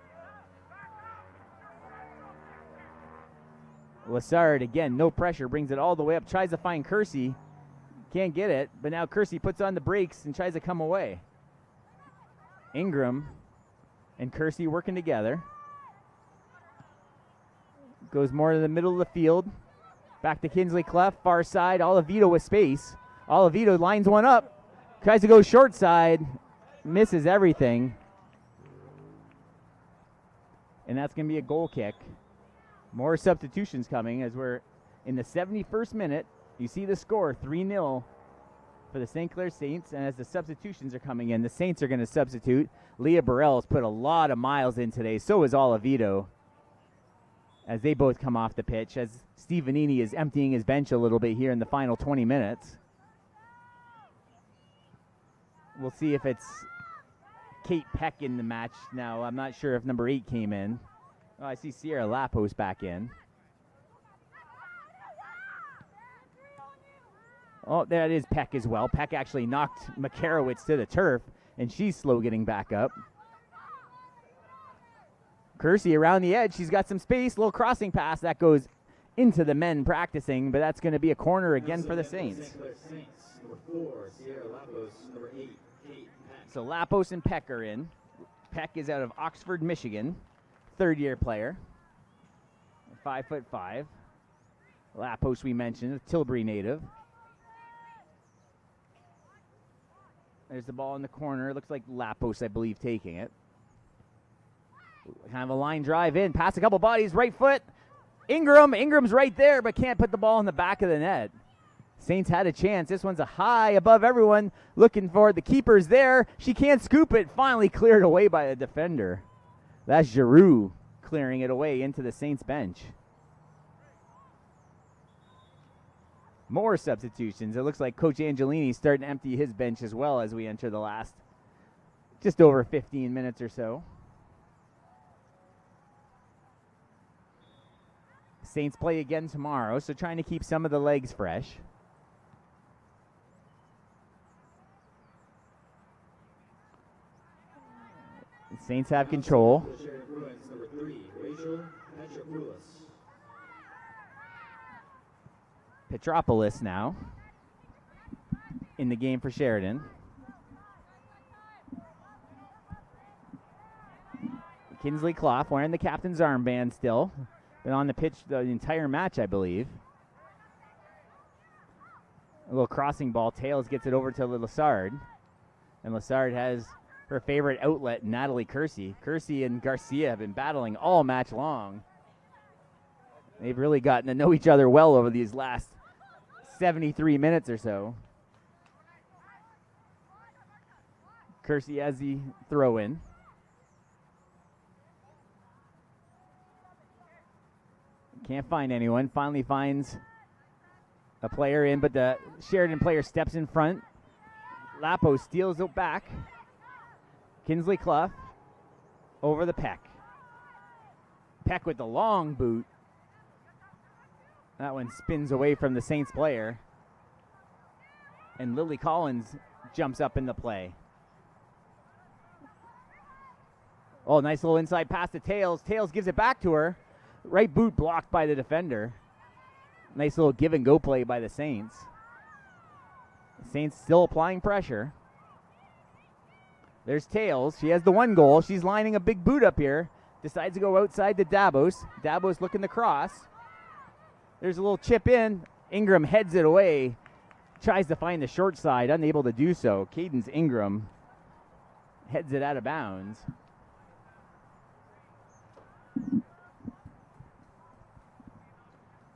Lassard, again, no pressure, brings it all the way up, tries to find Kersey. Can't get it, but now Kersey puts on the brakes and tries to come away. Ingram and Kersey working together. Goes more to the middle of the field. Back to Kinsley Clough, far side. Olivito with space. Olivito lines one up. Tries to go short side. Misses everything. And that's going to be a goal kick. More substitutions coming as we're in the 71st minute. You see the score, 3-0 for the St. Clair Saints. And as the substitutions are coming in, the Saints are going to substitute. Leah Burrell's put a lot of miles in today. So is Olivito, as they both come off the pitch, as Steve Vanini is emptying his bench a little bit here in the final 20 minutes. We'll see if it's Kate Peck in the match now. I'm not sure if number 8 came in. Oh, I see Sierra Lapos back in. Oh, that is Peck as well. Peck actually knocked Makarowicz to the turf, and she's slow getting back up. Kersey around the edge. She's got some space. Little crossing pass that goes into the men practicing, but that's going to be a corner again for the Saints. Number 4, Sierra Lapos. Number 8, Kate Peck. So Lapos and Peck are in. Peck is out of Oxford, Michigan. Third-year player. 5'5". Lapos, we mentioned, a Tilbury native. There's the ball in the corner. Looks like Lapos, I believe, taking it. Kind of a line drive in. Pass a couple bodies. Right foot. Ingram's right there, but can't put the ball in the back of the net. Saints had a chance. This one's a high above everyone. Looking for the keeper's there. She can't scoop it. Finally cleared away by the defender. That's Giroux clearing it away into the Saints bench. More substitutions. It looks like Coach Angelini's starting to empty his bench as well as we enter the last just over 15 minutes or so. Saints play again tomorrow, so trying to keep some of the legs fresh. The Saints have control. Petropoulos now in the game for Sheridan. Kinsley Clough wearing the captain's armband still. Been on the pitch the entire match, I believe. A little crossing ball. Tails gets it over to Lassard. And Lassard has her favorite outlet, Natalie Kersey. Kersey and Garcia have been battling all match long. They've really gotten to know each other well over these last 73 minutes or so. Kersey has the throw in. Can't find anyone. Finally finds a player in, but the Sheridan player steps in front. Lapo steals it back. Kinsley Clough over the Peck. Peck with the long boot. That one spins away from the Saints player. And Lily Collins jumps up into play. Oh, nice little inside pass to Tails. Tails gives it back to her. Right boot blocked by the defender. Nice little give and go play by the Saints. The Saints still applying pressure. There's Tails. She has the one goal. She's lining a big boot up here. Decides to go outside to Dabos. Dabos looking to cross. There's a little chip in. Ingram heads it away. Tries to find the short side. Unable to do so. Cadence Ingram heads it out of bounds.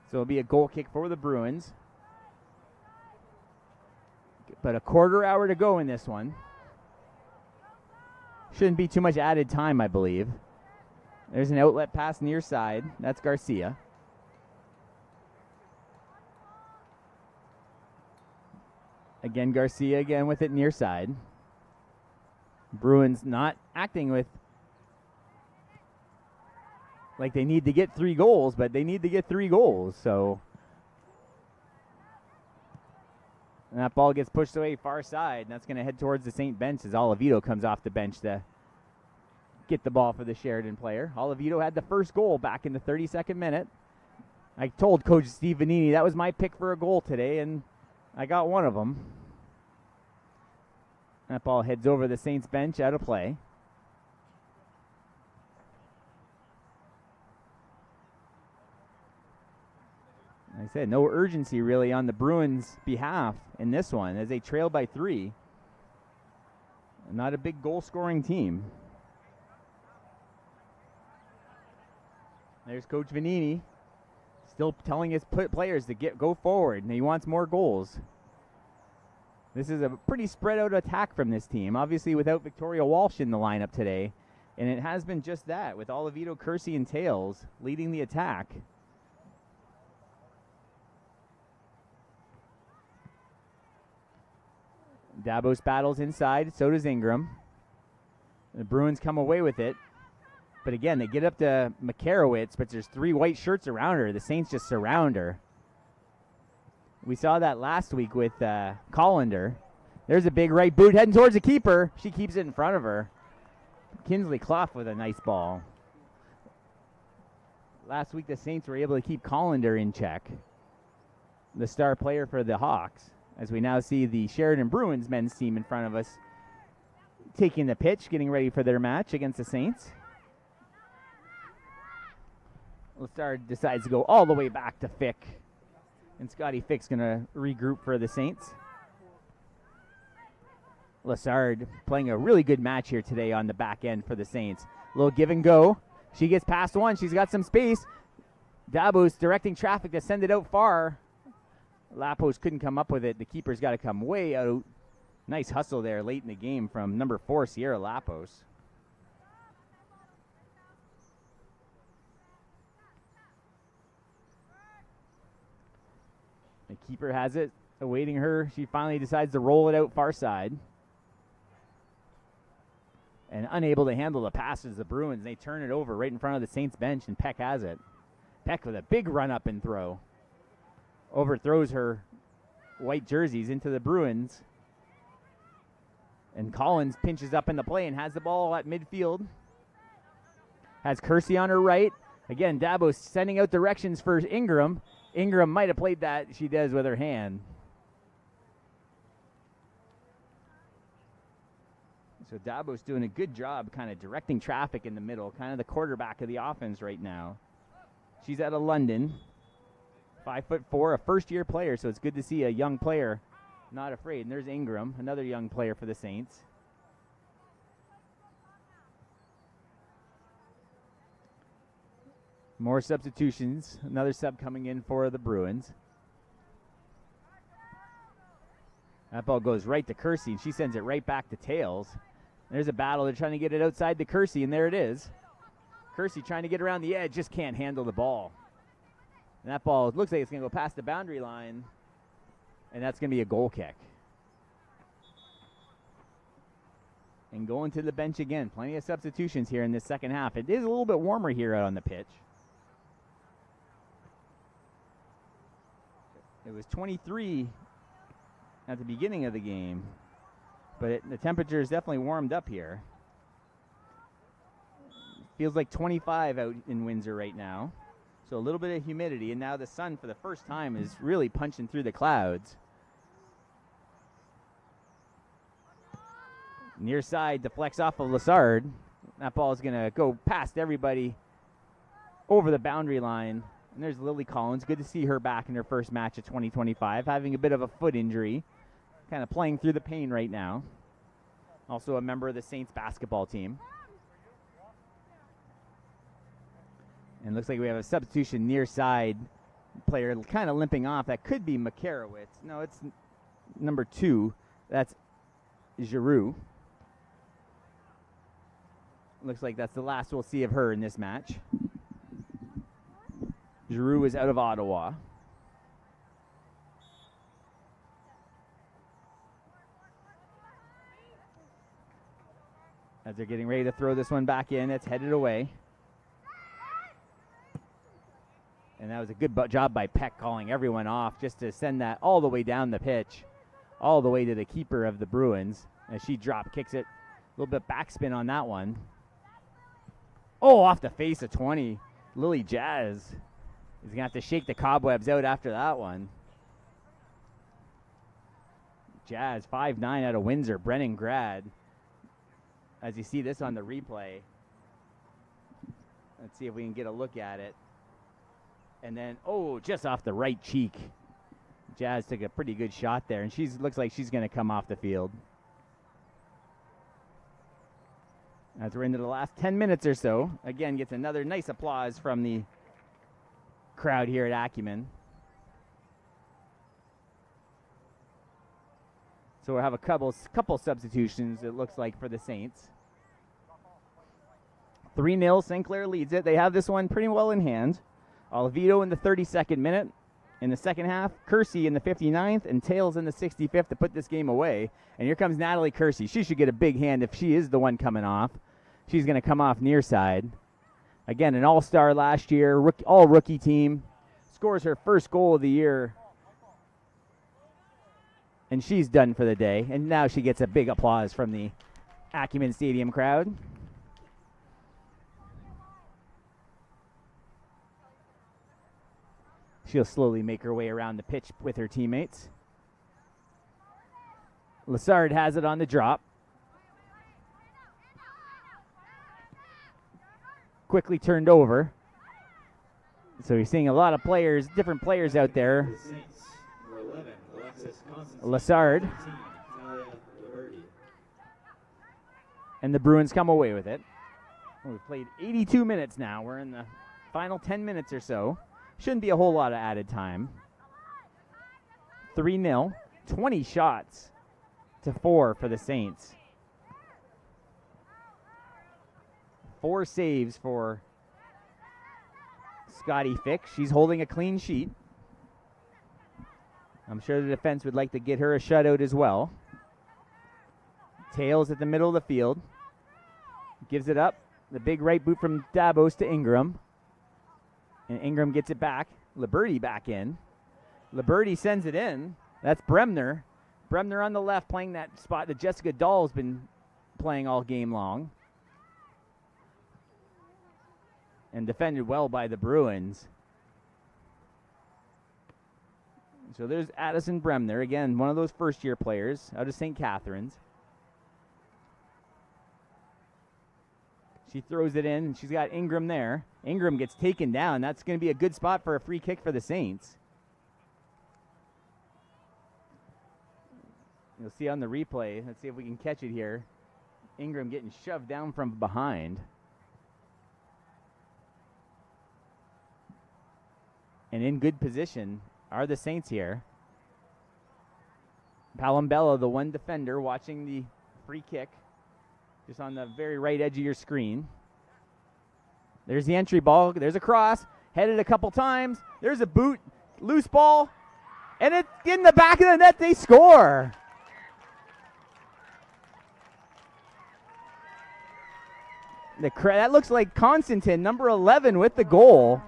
So it'll be a goal kick for the Bruins. But a quarter hour to go in this one. Shouldn't be too much added time, I believe. There's an outlet pass near side. That's Garcia. Again, Garcia again with it near side. Bruins not acting with like they need to get 3 goals, but they need to get 3 goals. So and that ball gets pushed away far side, and that's going to head towards the St. bench as Olivito comes off the bench to get the ball for the Sheridan player. Olivito had the first goal back in the 32nd minute. I told Coach Steve Vanini that was my pick for a goal today, and I got one of them. That ball heads over the Saints bench, out of play. Like I said, no urgency really on the Bruins' behalf in this one as they trail by 3. Not a big goal-scoring team. There's Coach Vanini still telling his players to go forward, and he wants more goals. This is a pretty spread-out attack from this team, obviously without Victoria Walsh in the lineup today, and it has been just that, with Olivito, Kersey, and Tails leading the attack. Dabos battles inside, so does Ingram. The Bruins come away with it. But again, they get up to Makarowicz, but there's 3 white shirts around her. The Saints just surround her. We saw that last week with Collender. There's a big right boot heading towards the keeper. She keeps it in front of her. Kinsley Clough with a nice ball. Last week, the Saints were able to keep Collender in check, the star player for the Hawks, as we now see the Sheridan Bruins men's team in front of us taking the pitch, getting ready for their match against the Saints. Lessard decides to go all the way back to Fick. And Scotty Fick's going to regroup for the Saints. Lessard playing a really good match here today on the back end for the Saints. A little give and go. She gets past one. She's got some space. Dabos directing traffic to send it out far. Lapos couldn't come up with it. The keeper's got to come way out. Nice hustle there late in the game from number 4, Sierra Lapos. The keeper has it, awaiting her. She finally decides to roll it out far side. And unable to handle the passes, the Bruins, they turn it over right in front of the Saints bench, and Peck has it. Peck with a big run up and throw. Overthrows her white jerseys into the Bruins. And Collins pinches up in the play and has the ball at midfield. Has Kersey on her right. Again, Dabos sending out directions for Ingram. Ingram might have played that. She does with her hand. So Dabos doing a good job kind of directing traffic in the middle, kind of the quarterback of the offense right now. She's out of London. 5'4", a first-year player, so it's good to see a young player not afraid. And there's Ingram, another young player for the Saints. More substitutions. Another sub coming in for the Bruins. That ball goes right to Kersey, and she sends it right back to Tails. There's a battle. They're trying to get it outside to Kersey, and there it is. Kersey trying to get around the edge, just can't handle the ball. And that ball looks like it's going to go past the boundary line, and that's going to be a goal kick. And going to the bench again. Plenty of substitutions here in this second half. It is a little bit warmer here out on the pitch. It was 23 at the beginning of the game, but the temperature is definitely warmed up here. Feels like 25 out in Windsor right now. So a little bit of humidity, and now the sun for the first time is really punching through the clouds. Near side deflects off of Lessard. That ball is going to go past everybody over the boundary line. And there's Lily Collins. Good to see her back in her first match of 2025, having a bit of a foot injury. Kind of playing through the pain right now. Also a member of the Saints basketball team. And looks like we have a substitution near side player kind of limping off. That could be Makarowicz. No, it's number 2. That's Giroux. Looks like that's the last we'll see of her in this match. Giroux is out of Ottawa. as they're getting ready to throw this one back in. It's headed away. And that was a good job by Peck calling everyone off just to send that all the way down the pitch, all the way to the keeper of the Bruins as she drop kicks it. A little bit backspin on that one. Oh, off the face of 20. Lily Jazz is going to have to shake the cobwebs out after that one. Jazz, 5'9" out of Windsor, Brennan grad. As you see this on the replay. Let's see if we can get a look at it. And then, oh, just off the right cheek. Jazz took a pretty good shot there, and looks like she's going to come off the field. As we're into the last 10 minutes or so, again, gets another nice applause from the crowd here at Acumen. So we'll have a couple substitutions, it looks like, for the Saints. 3-0, St. Clair leads it. They have this one pretty well in hand. Olivito in the 32nd minute. In the second half, Kersey in the 59th, and Tails in the 65th to put this game away. And here comes Natalie Kersey. She should get a big hand if she is the one coming off. She's going to come off near side. Again, an all-star last year, all-rookie team. Scores her first goal of the year. And she's done for the day. And now she gets a big applause from the Acumen Stadium crowd. She'll slowly make her way around the pitch with her teammates. Lassard has it on the drop. Quickly turned over. So you're seeing a lot of players, different players out there. Lassard. And the Bruins come away with it. We've played 82 minutes now. We're in the final 10 minutes or so. Shouldn't be a whole lot of added time. 3-0. 20 shots to 4 for the Saints. 4 saves for Scotty Fick. She's holding a clean sheet. I'm sure the defense would like to get her a shutout as well. Tails at the middle of the field. Gives it up. The big right boot from Dabos to Ingram. And Ingram gets it back. Liberty back in. Liberty sends it in. That's Bremner. Bremner on the left playing that spot that Jessica Dahl's been playing all game long. And defended well by the Bruins. So there's Addison Bremner. Again, one of those first-year players out of St. Catharines. She throws it in, and she's got Ingram there. Ingram gets taken down. That's going to be a good spot for a free kick for the Saints. You'll see on the replay. Let's see if we can catch it here. Ingram getting shoved down from behind. And in good position are the Saints here. Palambella, the one defender, watching the free kick. Just on the very right edge of your screen. There's the entry ball. There's a cross. Headed a couple times. There's a boot. Loose ball. And it's in the back of the net. They score. That looks like Constantine, number 11, with the goal.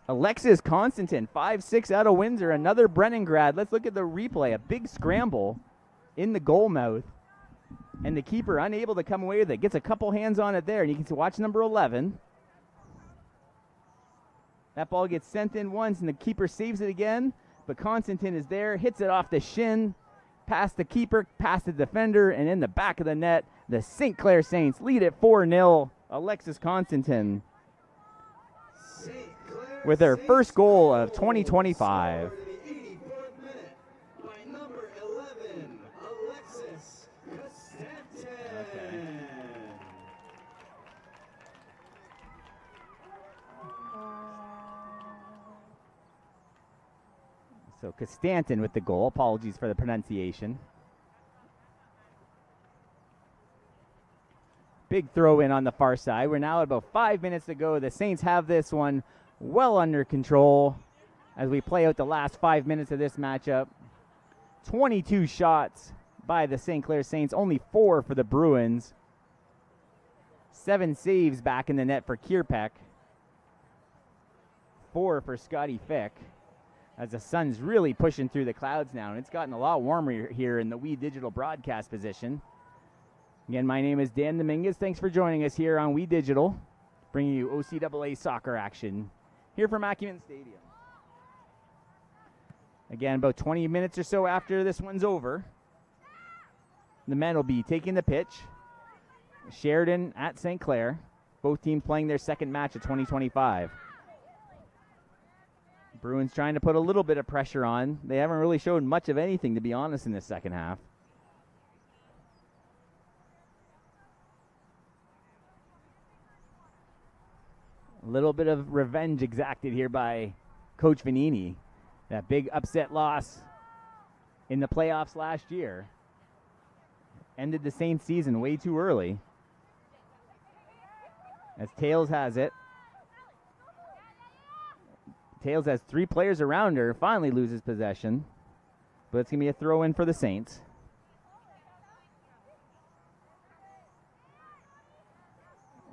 Alexis Constantine, 5'6" out of Windsor. Another Brennan grad. Let's look at the replay. A big scramble in the goal mouth. And the keeper unable to come away with it. Gets a couple hands on it there. And you can watch number 11. That ball gets sent in once, and the keeper saves it again. But Constantine is there. Hits it off the shin. Past the keeper, past the defender, and in the back of the net. The St. Clair Saints lead it 4-0. Alexis Constantine with her first goal of 2025. So Costantin with the goal. Apologies for the pronunciation. Big throw in on the far side. We're now at about 5 minutes to go. The Saints have this one well under control as we play out the last 5 minutes of this matchup. 22 shots by the St. Clair Saints, only 4 for the Bruins. 7 saves back in the net for Kierpeck. 4 for Scotty Fick. As the sun's really pushing through the clouds now, and it's gotten a lot warmer here in the We Digital broadcast position. Again, my name is Dan Dominguez. Thanks for joining us here on We Digital, bringing you OCAA soccer action here from Acumen Stadium. Again, about 20 minutes or so after this one's over, the men will be taking the pitch. Sheridan at St. Clair, both teams playing their second match of 2025. Bruins trying to put a little bit of pressure on. They haven't really showed much of anything, to be honest, in this second half. A little bit of revenge exacted here by Coach Vanini. That big upset loss in the playoffs last year ended the Saints season way too early. As Tails has it. Tails has 3 players around her, finally loses possession. But it's going to be a throw in for the Saints.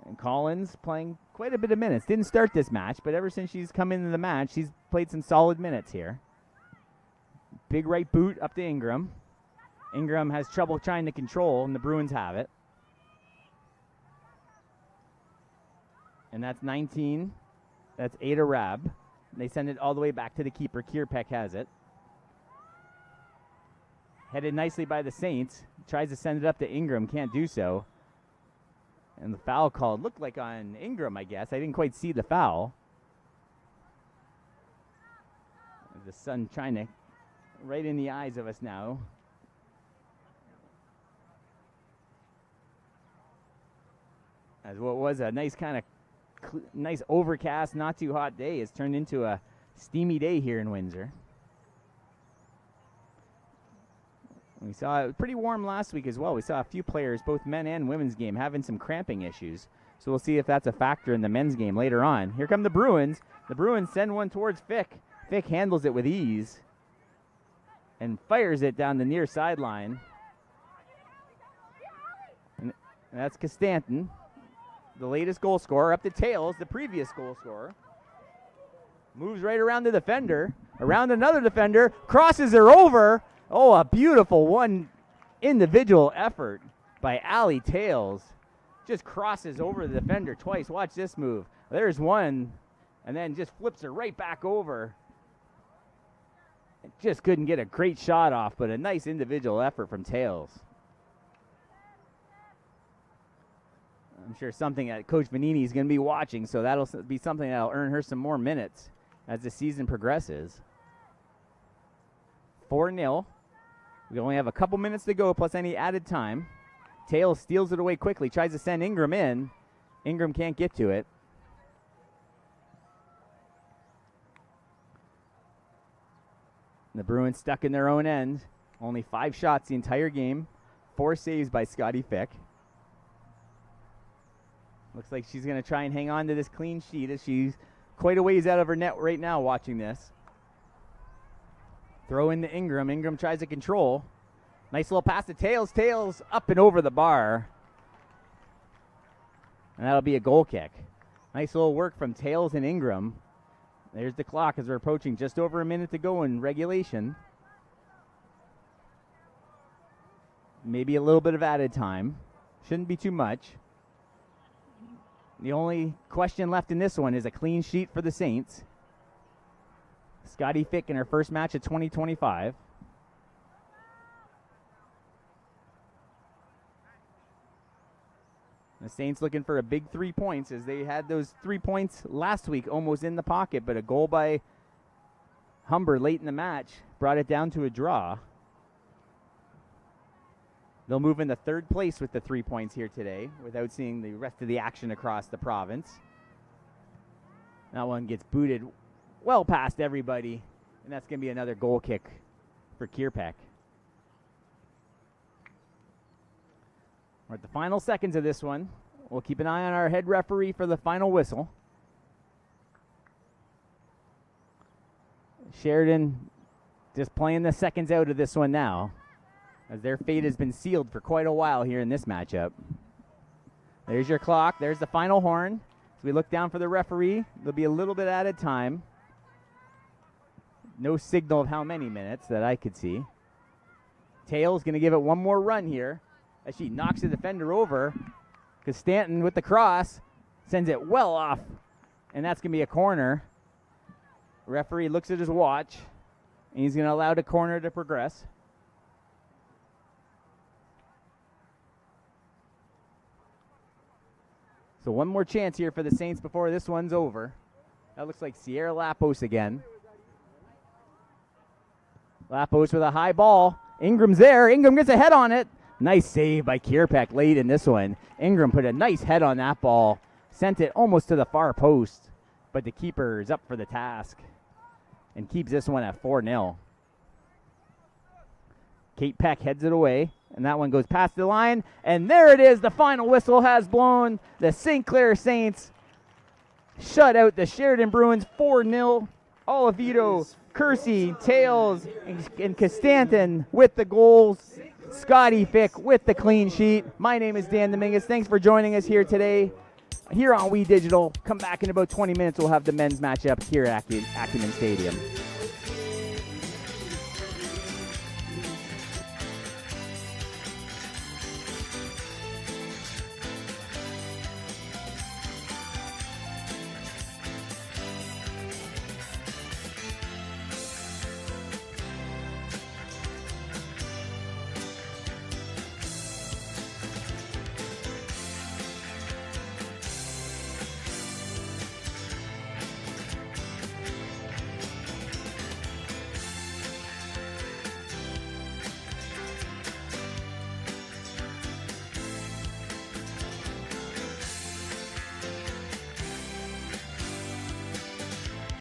And Collins playing quite a bit of minutes. Didn't start this match, but ever since she's come into the match, she's played some solid minutes here. Big right boot up to Ingram. Ingram has trouble trying to control, and the Bruins have it. And that's 19. That's Ada Rab. They send it all the way back to the keeper. Kierpeck has it. Headed nicely by the Saints. Tries to send it up to Ingram. Can't do so. And the foul called looked like on Ingram, I guess. I didn't quite see the foul. The sun trying to right in the eyes of us now. As what was a nice kind of nice overcast, not too hot day has turned into a steamy day here in Windsor. We saw it pretty warm last week as well. We saw a few players, both men and women's game, having some cramping issues. So we'll see if that's a factor in the men's game later on. Here come the Bruins. The Bruins send one towards Fick. Fick handles it with ease and fires it down the near sideline. And that's Costanton, the latest goal scorer, up to Tails, the previous goal scorer. Moves right around the defender, around another defender, crosses her over. Oh, a beautiful one individual effort by Allie Tails. Just crosses over the defender twice. Watch this move. There's one, and then just flips her right back over. Just couldn't get a great shot off, but a nice individual effort from Tails. I'm sure something that Coach Vanini is going to be watching, so that'll be something that'll earn her some more minutes as the season progresses. 4-0. We only have a couple minutes to go, plus any added time. Tails steals it away quickly, tries to send Ingram in. Ingram can't get to it. The Bruins stuck in their own end. Only 5 shots the entire game. 4 saves by Scotty Fick. Looks like she's going to try and hang on to this clean sheet as she's quite a ways out of her net right now watching this. Throw in to Ingram. Ingram tries to control. Nice little pass to Tails. Tails up and over the bar. And that'll be a goal kick. Nice little work from Tails and Ingram. There's the clock as we're approaching just over a minute to go in regulation. Maybe a little bit of added time. Shouldn't be too much. The only question left in this one is a clean sheet for the Saints. Scotty Fick in her first match of 2025. The Saints looking for a big 3 points as they had those 3 points last week almost in the pocket, but a goal by Humber late in the match brought it down to a draw. They'll move into 3rd place with the 3 points here today without seeing the rest of the action across the province. That one gets booted well past everybody, and that's going to be another goal kick for Kierpeck. We're at the final seconds of this one. We'll keep an eye on our head referee for the final whistle. Sheridan just playing the seconds out of this one now. as their fate has been sealed for quite a while here in this matchup. There's your clock. There's the final horn. As we look down for the referee, there'll be a little bit added time. No signal of how many minutes that I could see. Tails going to give it one more run here as she knocks the defender over, because Stanton with the cross sends it well off, and that's going to be a corner. Referee looks at his watch, and he's going to allow the corner to progress. So one more chance here for the Saints before this one's over. That looks like Sierra Lapos again. Lapos with a high ball. Ingram's there. Ingram gets a head on it. Nice save by Kierpeck late in this one. Ingram put a nice head on that ball. Sent it almost to the far post. But the keeper is up for the task and keeps this one at 4-0. Kate Peck heads it away, and that one goes past the line. And there it is. The final whistle has blown. The St. Clair Saints shut out the Sheridan Bruins 4-0. Oliveto, Kersey, Tails, and Costantin with the goals. Scotty Fick with the clean sheet. My name is Dan Dominguez. Thanks for joining us here today here on We Digital. Come back in about 20 minutes. We'll have the men's matchup here at Acumen Stadium.